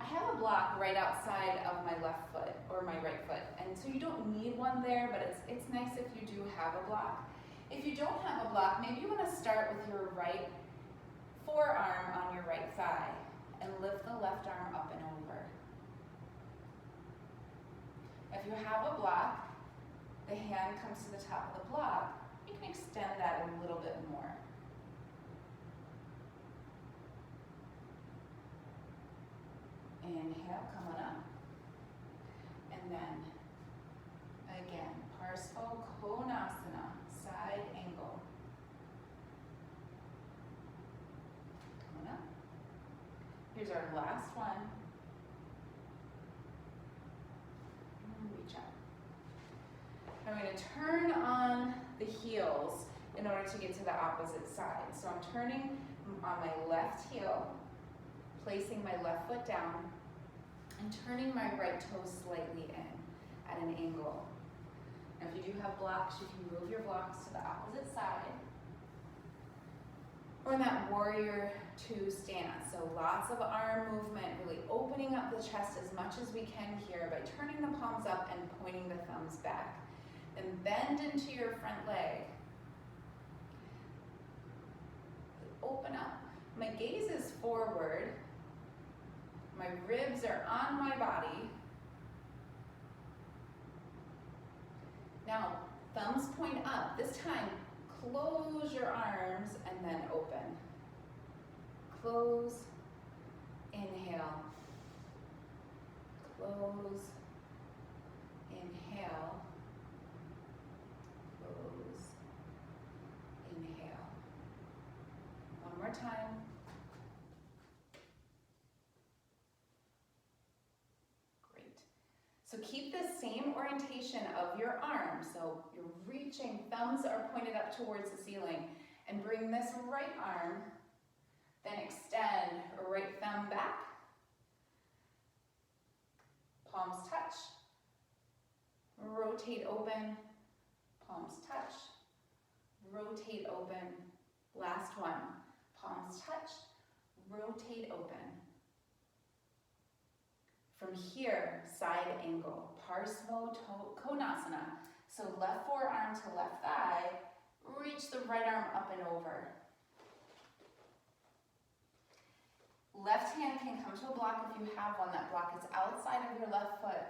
I have a block right outside of my left foot, or my right foot, and so you don't need one there, but it's nice if you do have a block. If you don't have a block, maybe you want to start with your right forearm on your right thigh, and lift the left arm up and over. If you have a block, the hand comes to the top of the block, you can extend that a little bit more. Inhale, come on up. And then, again, Parsvo Konasana, side angle. Come on up. Here's our last one. And reach up. I'm going to turn on the heels. in order to get to the opposite side. So I'm turning on my left heel, placing my left foot down, and turning my right toe slightly in at an angle. Now if you do have blocks, you can move your blocks to the opposite side. Or in that warrior two stance. So lots of arm movement, really opening up the chest as much as we can here by turning the palms up and pointing the thumbs back. Then bend into your front leg. Open up. My gaze is forward. My ribs are on my body. Now, thumbs point up. This time, close your arms and then open. Close, inhale. Close, inhale. Close, inhale. One more time. So keep the same orientation of your arms. So you're reaching, thumbs are pointed up towards the ceiling. And bring this right arm, then extend right thumb back. Palms touch. Rotate open. Palms touch. Rotate open. Last one. Palms touch. Rotate open. From here, side angle, Parsva Konasana. So left forearm to left thigh, reach the right arm up and over. Left hand can come to a block if you have one. That block is outside of your left foot.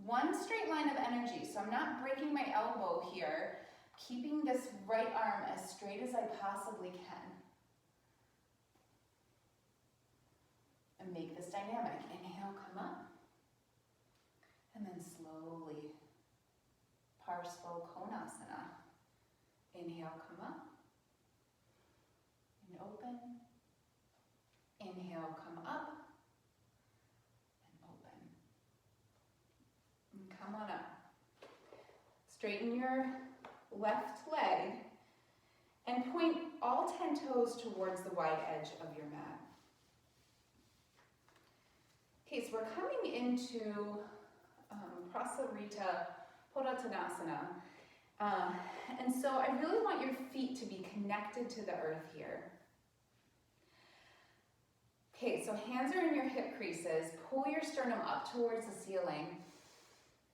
One straight line of energy, so I'm not breaking my elbow here, keeping this right arm as straight as I possibly can. And make this dynamic. Inhale, come up. And then slowly, Parsva Konasana. Inhale, come up. And open. Inhale, come up. And open. And come on up. Straighten your left leg and point all 10 toes towards the wide edge of your mat. Okay, so we're coming into Prasarita Padottanasana. And so I really want your feet to be connected to the earth here. Okay, so hands are in your hip creases. Pull your sternum up towards the ceiling.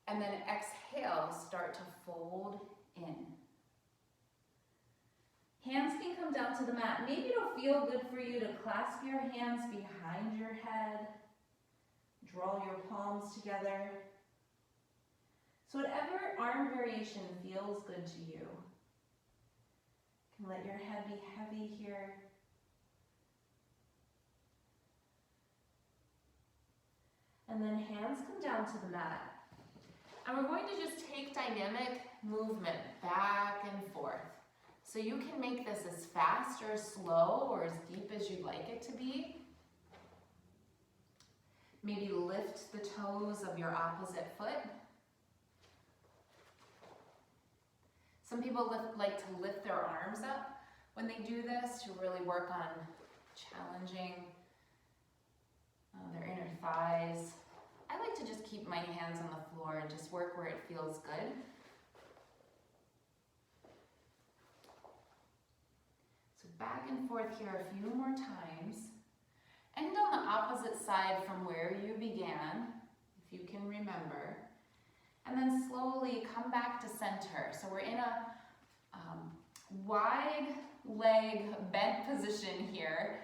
And then exhale, start to fold in. Hands can come down to the mat. Maybe it'll feel good for you to clasp your hands behind your head. Draw your palms together. So whatever arm variation feels good to you. You can let your head be heavy here. And then hands come down to the mat. And we're going to just take dynamic movement back and forth. So you can make this as fast or slow or as deep as you'd like it to be. Maybe lift the toes of your opposite foot. Some people like to lift their arms up when they do this to really work on challenging their inner thighs. I like to just keep my hands on the floor and just work where it feels good. So back and forth here a few more times. End on the opposite side from where you began, if you can remember. And then slowly come back to center. So we're in a wide leg bent position here.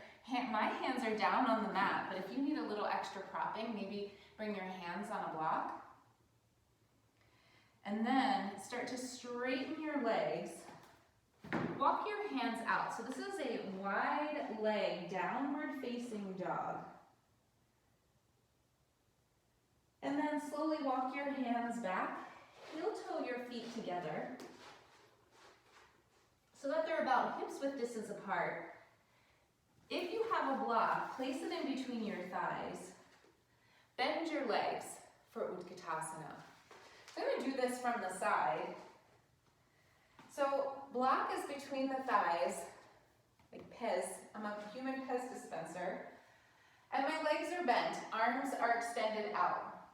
My hands are down on the mat, but if you need a little extra propping, maybe bring your hands on a block. And then start to straighten your legs. Walk your hands out. So this is a wide leg, downward facing dog. And then slowly walk your hands back. Heel toe your feet together so that they're about hips width distance apart. If you have a block, place it in between your thighs. Bend your legs for Utkatasana. So I'm going to do this from the side. So block is between the thighs, like Pez. I'm a human Pez dispenser. And my legs are bent, arms are extended out.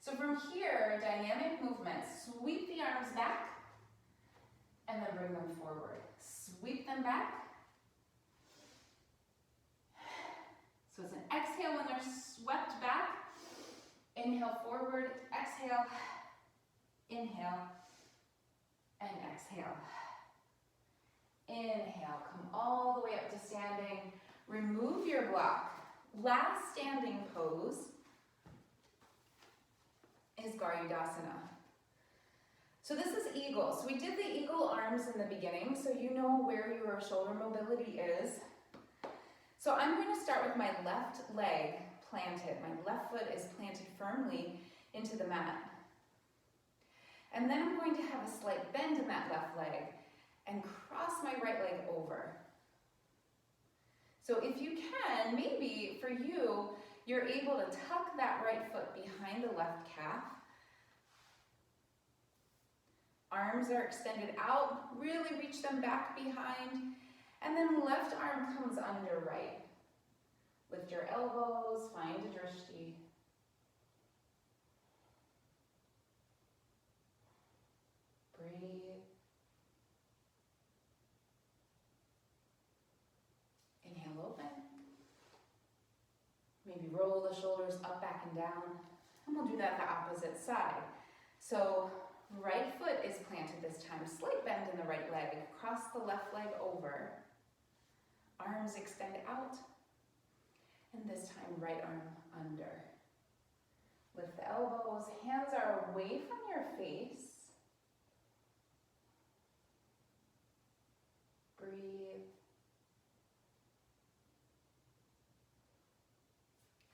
So from here, dynamic movement, sweep the arms back, and then bring them forward. Sweep them back. So it's an exhale when they're swept back. Inhale forward, exhale, inhale, and exhale. Inhale, come all the way up to standing. Remove your block. Last standing pose is Garudasana. So this is eagle. So we did the eagle arms in the beginning, so you know where your shoulder mobility is. So I'm going to start with my left leg planted. My left foot is planted firmly into the mat. And then I'm going to have a slight bend in that left leg and cross my right leg over. So if you can, maybe for you, you're able to tuck that right foot behind the left calf. Arms are extended out, really reach them back behind, and then left arm comes under right. Lift your elbows, find a drishti. Breathe. Inhale, open. Maybe roll the shoulders up, back, and down. And we'll do that the opposite side. So right foot is planted this time. Slight bend in the right leg. Cross the left leg over. Arms extend out. And this time, right arm under. Lift the elbows. Hands are away from your face. Breathe.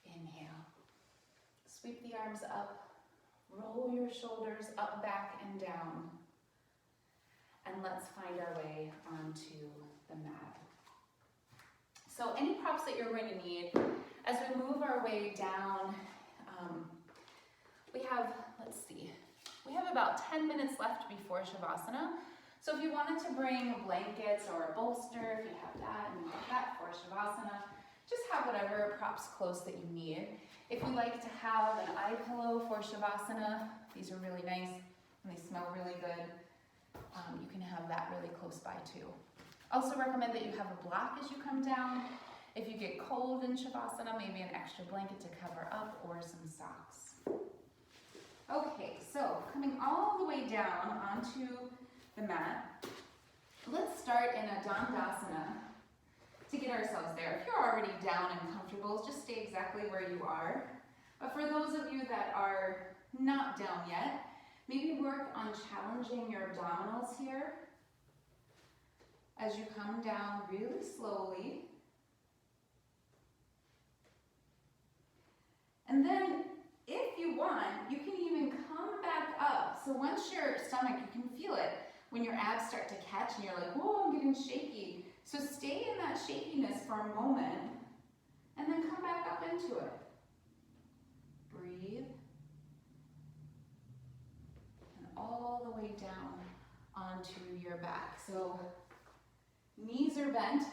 Inhale. Sweep the arms up. Roll your shoulders up, back, and down. And let's find our way onto the mat. So any props that you're going to need, as we move our way down, we have about 10 minutes left before Shavasana. So if you wanted to bring blankets or a bolster, if you have that and you have that for Shavasana, just have whatever props close that you need. If you like to have an eye pillow for Shavasana, these are really nice and they smell really good. You can have that really close by too. Also recommend that you have a block as you come down. If you get cold in Shavasana, maybe an extra blanket to cover up or some socks. Okay, so coming all the way down onto the mat, let's start in a Dandasana to get ourselves there. If you're already down and comfortable, just stay exactly where you are. But for those of you that are not down yet, maybe work on challenging your abdominals here. As you come down really slowly. And then, if you want, you can even come back up. So once your stomach, you can feel it when your abs start to catch and you're like, whoa, I'm getting shaky. So stay in that shakiness for a moment and then come back up into it. Breathe. And all the way down onto your back. So knees are bent,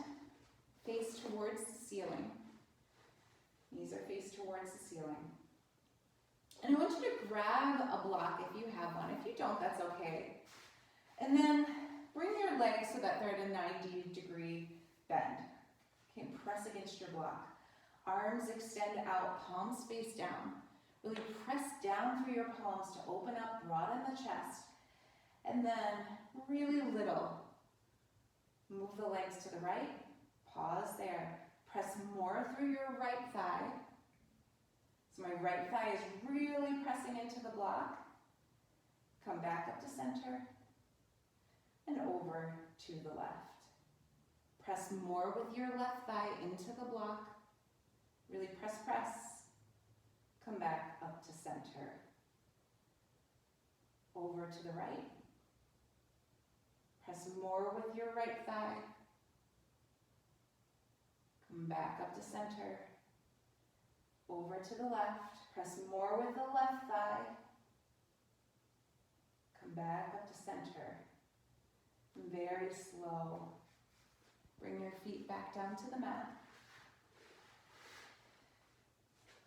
face towards the ceiling. Knees are faced towards the ceiling. And I want you to grab a block if you have one. If you don't, that's okay. And then bring your legs so that they're at a 90-degree bend. Okay, press against your block. Arms extend out, palms face down. Really press down through your palms to open up, broaden the chest. And then really little. Move the legs to the right, pause there. Press more through your right thigh. So my right thigh is really pressing into the block. Come back up to center and over to the left. Press more with your left thigh into the block. Really press, press. Come back up to center. Over to the right. Press more with your right thigh. Come back up to center. Over to the left. Press more with the left thigh. Come back up to center. very slow. Bring your feet back down to the mat.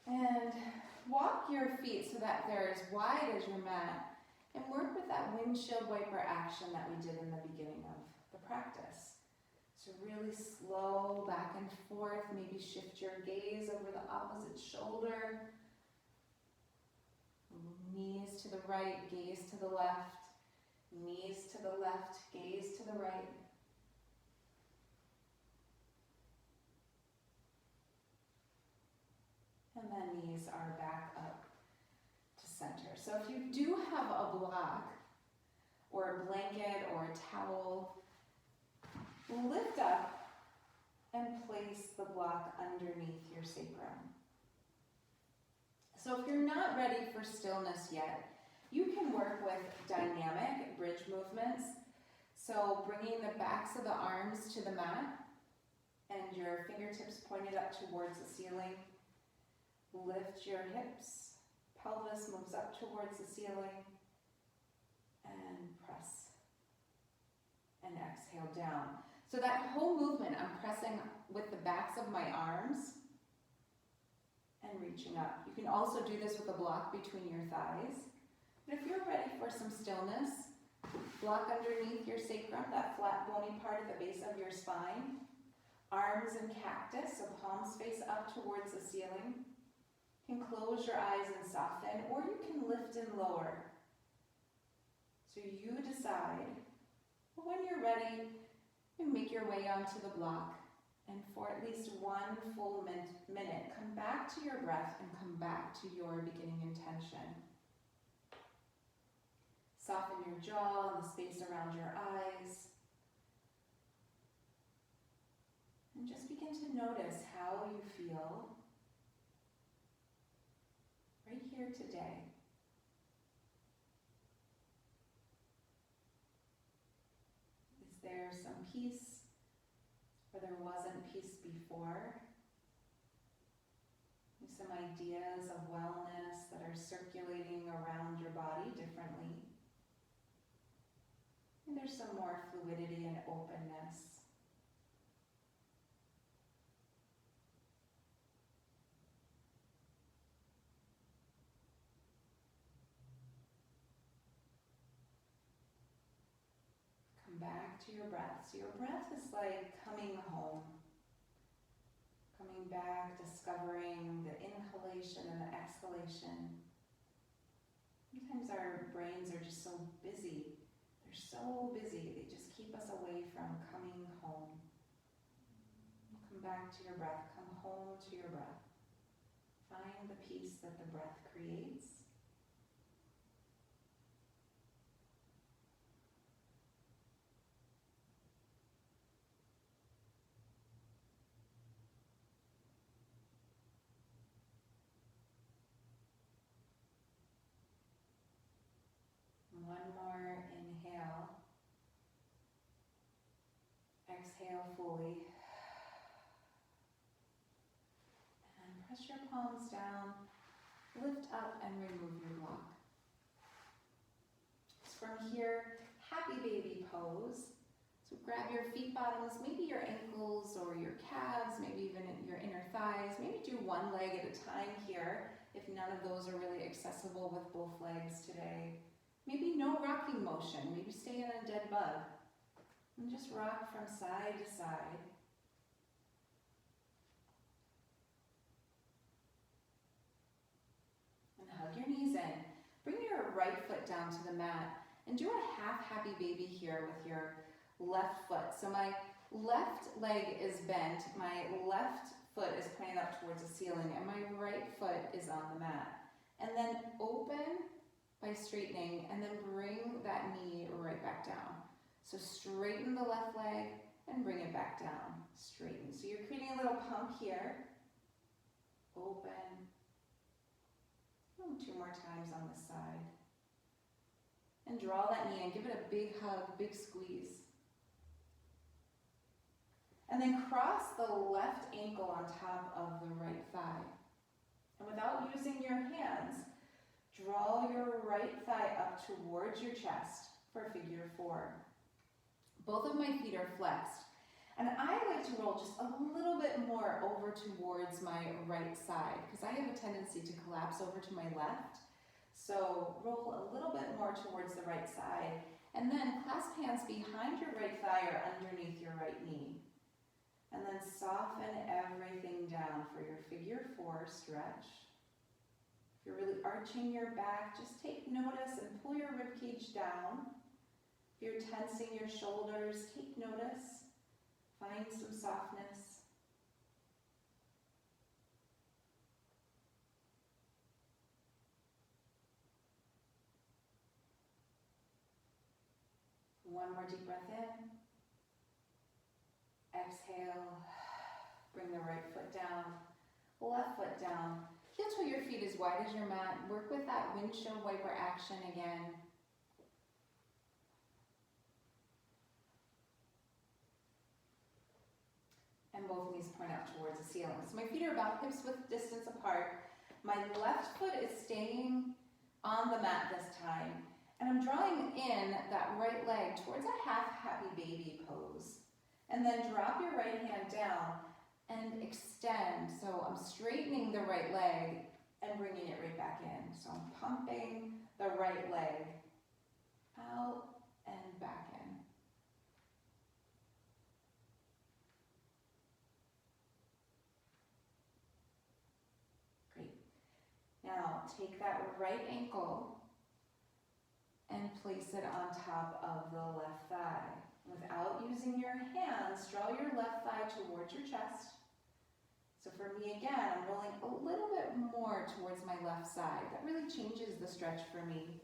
And walk your feet so that they're as wide as your mat. And work with that windshield wiper action that we did in the beginning of the practice. So really slow back and forth. Maybe shift your gaze over the opposite shoulder. Knees to the right, gaze to the left. Knees to the left, gaze to the right. And then knees are back up to center. So if you do have a block, or a blanket, or a towel, lift up and place the block underneath your sacrum. So if you're not ready for stillness yet, you can work with dynamic bridge movements. So bringing the backs of the arms to the mat and your fingertips pointed up towards the ceiling. Lift your hips, pelvis moves up towards the ceiling, and press and exhale down. So that whole movement, I'm pressing with the backs of my arms and reaching up. You can also do this with a block between your thighs. But if you're ready for some stillness, block underneath your sacrum, that flat bony part at the base of your spine. Arms in cactus, so palms face up towards the ceiling. You can close your eyes and soften, or you can lift and lower. So you decide. But when you're ready, you make your way onto the block, and for at least one full minute, come back to your breath and come back to your beginning intention. Soften your jaw and the space around your eyes. And just begin to notice how you feel right here today. Is there some peace where there wasn't peace before? Some ideas of wellness that are circulating around your body differently. And there's some more fluidity and openness. Come back to your breath. So your breath is like coming home. Coming back, discovering the inhalation and the exhalation. Sometimes our brains are just so busy. They're so busy, they just keep us away from coming home. Come back to your breath, come home to your breath. Find the peace that the breath creates. One more inhale. Exhale fully. And press your palms down. Lift up and remove your block. From here, happy baby pose. So grab your feet bottoms, maybe your ankles or your calves, maybe even your inner thighs. Maybe do one leg at a time here if none of those are really accessible with both legs today. Maybe no rocking motion, maybe stay in a dead bug. And just rock from side to side. And hug your knees in. Bring your right foot down to the mat and do a half happy baby here with your left foot. So my left leg is bent, my left foot is pointed up towards the ceiling, and my right foot is on the mat. And then open by straightening, and then bring that knee right back down. So straighten the left leg and bring it back down. Straighten. So you're creating a little pump here. Open. Oh, 2 more times on this side. And draw that knee in. Give it a big hug, big squeeze. And then cross the left ankle on top of the right thigh. And without using your hands, draw your right thigh up towards your chest for figure 4. Both of my my feet are flexed. And I like to roll just a little bit more over towards my right side because I have a tendency to collapse over to my left. So roll a little bit more towards the right side and then clasp hands behind your right thigh or underneath your right knee. And then soften everything down for your figure 4 stretch. If you're really arching your back, just take notice and pull your rib cage down. If you're tensing your shoulders, take notice. Find some softness. One more deep breath in. Exhale. Bring the right foot down, left foot down. Heel toe your feet as wide as your mat. Work with that windshield wiper action again. And both knees point out towards the ceiling. So my feet are about hips width distance apart. My left foot is staying on the mat this time. And I'm drawing in that right leg towards a half happy baby pose. And then drop your right hand down and extend. So I'm straightening the right leg and bringing it right back in. So I'm pumping the right leg out and back in. Now, take that right ankle and place it on top of the left thigh. Without using your hands, draw your left thigh towards your chest. So for me, again, I'm rolling a little bit more towards my left side. That really changes the stretch for me.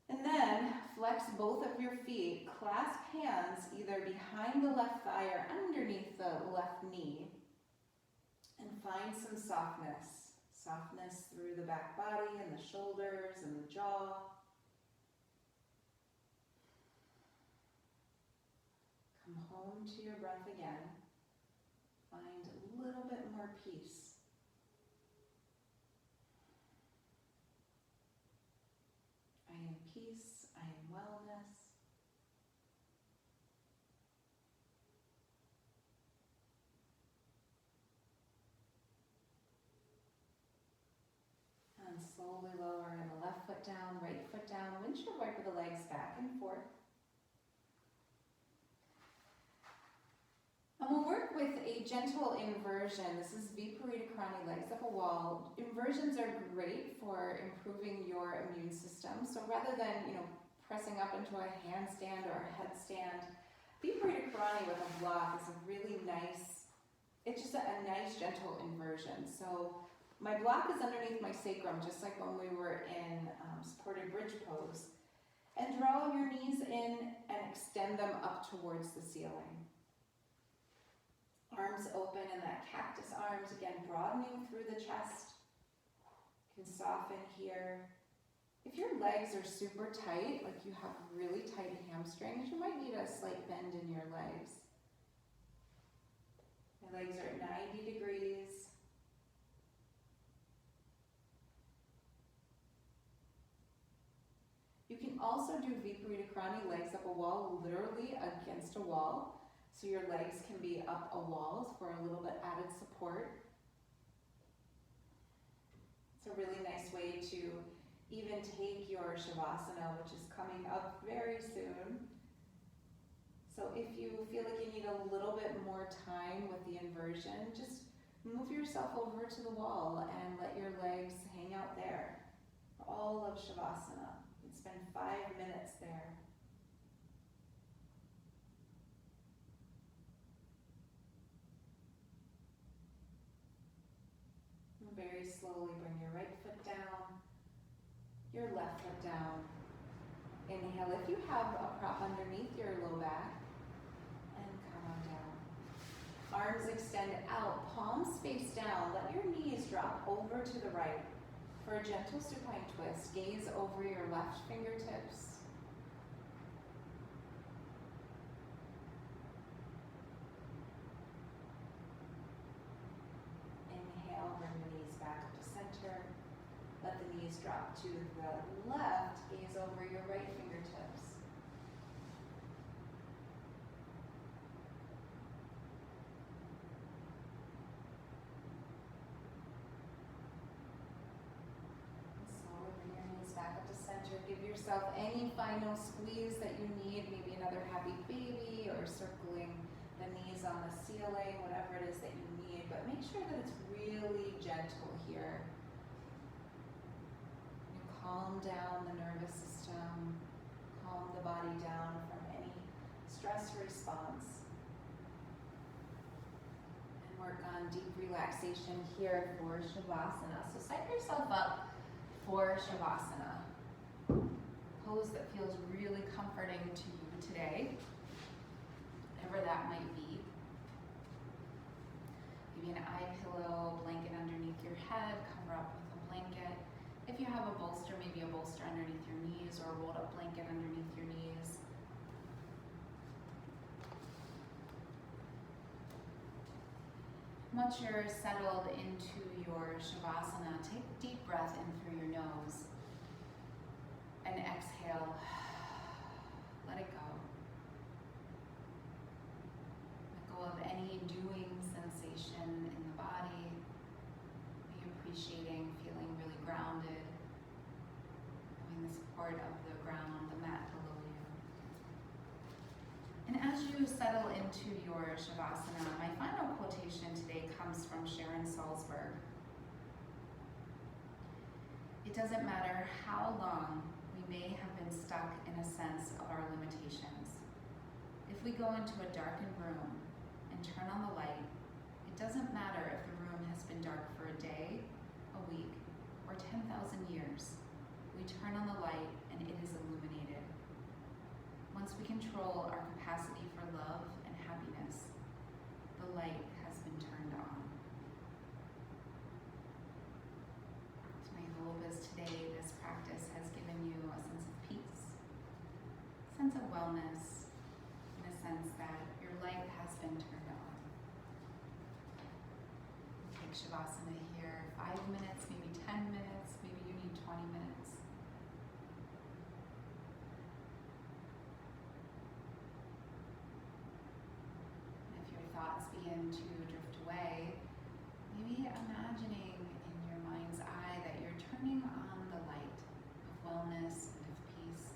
And then flex both of your feet, clasp hands either behind the left thigh or underneath the left knee, and find some softness. Softness through the back body and the shoulders and the jaw. Come home to your breath again. Find a little bit more peace. I am peace, I am wellness. And slowly lower the left foot down, right foot down, windshield wiper the legs back and forth. And we'll work with a gentle inversion. This is Viparita Karani, legs up a wall. Inversions are great for improving your immune system. So rather than, pressing up into a handstand or a headstand, Viparita Karani with a block is a really nice, it's just a nice gentle inversion. So my block is underneath my sacrum, just like when we were in supported bridge pose. And draw your knees in and extend them up towards the ceiling. Arms open in that cactus arms, again, broadening through the chest. You can soften here. If your legs are super tight, like you have really tight hamstrings, you might need a slight bend in your legs. My legs are at 90 degrees. You can also do Viparita Karani, legs up a wall, literally against a wall. So your legs can be up a wall for a little bit added support. It's a really nice way to even take your Shavasana, which is coming up very soon. So if you feel like you need a little bit more time with the inversion, just move yourself over to the wall and let your legs hang out there for all of Shavasana. You can spend 5 minutes there. Very slowly bring your right foot down, your left foot down. Inhale if you have a prop underneath your low back, and come on down. Arms extend out, palms face down. Let your knees drop over to the right for a gentle supine twist. Gaze over your left fingertips. Inhale, bring the knees back up to center. Let the knees drop to the left. Gaze over your right fingertips. Give yourself any final squeeze that you need, maybe another happy baby or circling the knees on the ceiling, whatever it is that you need, but make sure that it's really gentle here. You calm down the nervous system, calm the body down from any stress response. And work on deep relaxation here for Shavasana. So set yourself up for Shavasana. Pose that feels really comforting to you today, whatever that might be. Maybe an eye pillow, blanket underneath your head, cover up with a blanket. If you have a bolster, maybe a bolster underneath your knees or a rolled up blanket underneath your knees. Once you're settled into your Shavasana, take a deep breath in through your nose. And exhale, let it go. Let go of any doing sensation in the body. Be appreciating, feeling really grounded, having the support of the ground, the mat below you. And as you settle into your Shavasana, my final quotation today comes from Sharon Salzberg. It doesn't matter how long we may have been stuck in a sense of our limitations. If we go into a darkened room and turn on the light, it doesn't matter if the room has been dark for a day, a week, or 10,000 years. We turn on the light and it is illuminated. Once we control our capacity for love and happiness, the light has been turned on. So my hope is today this practice has given you a sense of peace, sense of wellness, and a sense that your light has been turned on. Take Shavasana here, 5 minutes, maybe 10 minutes, maybe you need 20 minutes. And if your thoughts begin to drift away, maybe imagining in your mind's eye that you're turning on the light of wellness and of peace.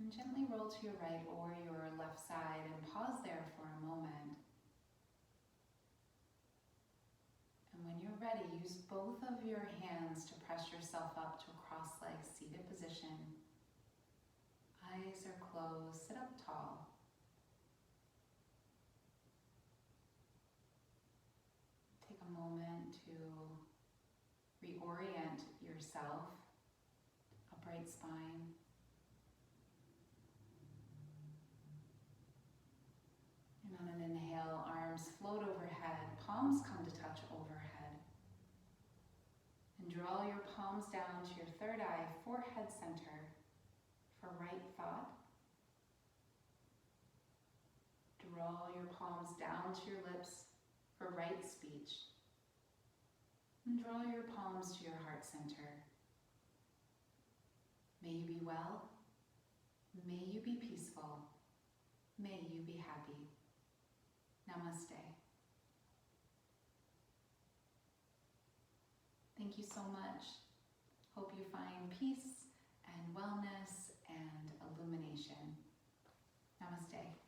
And gently roll to your right or your left side and pause there for a moment. And when you're ready, use both of your hands to press yourself up to a cross-legged seated position. Eyes are closed, sit up tall. Take a moment to reorient yourself, upright spine. And on an inhale, arms float overhead, palms come to touch overhead. And draw your palms down to your third eye, forehead center for right thought. Draw your palms down to your lips for right speech. And draw your palms to your heart center. May you be well. May you be peaceful. May you be happy. Namaste. Thank you so much. Hope you find peace and wellness and illumination. Namaste.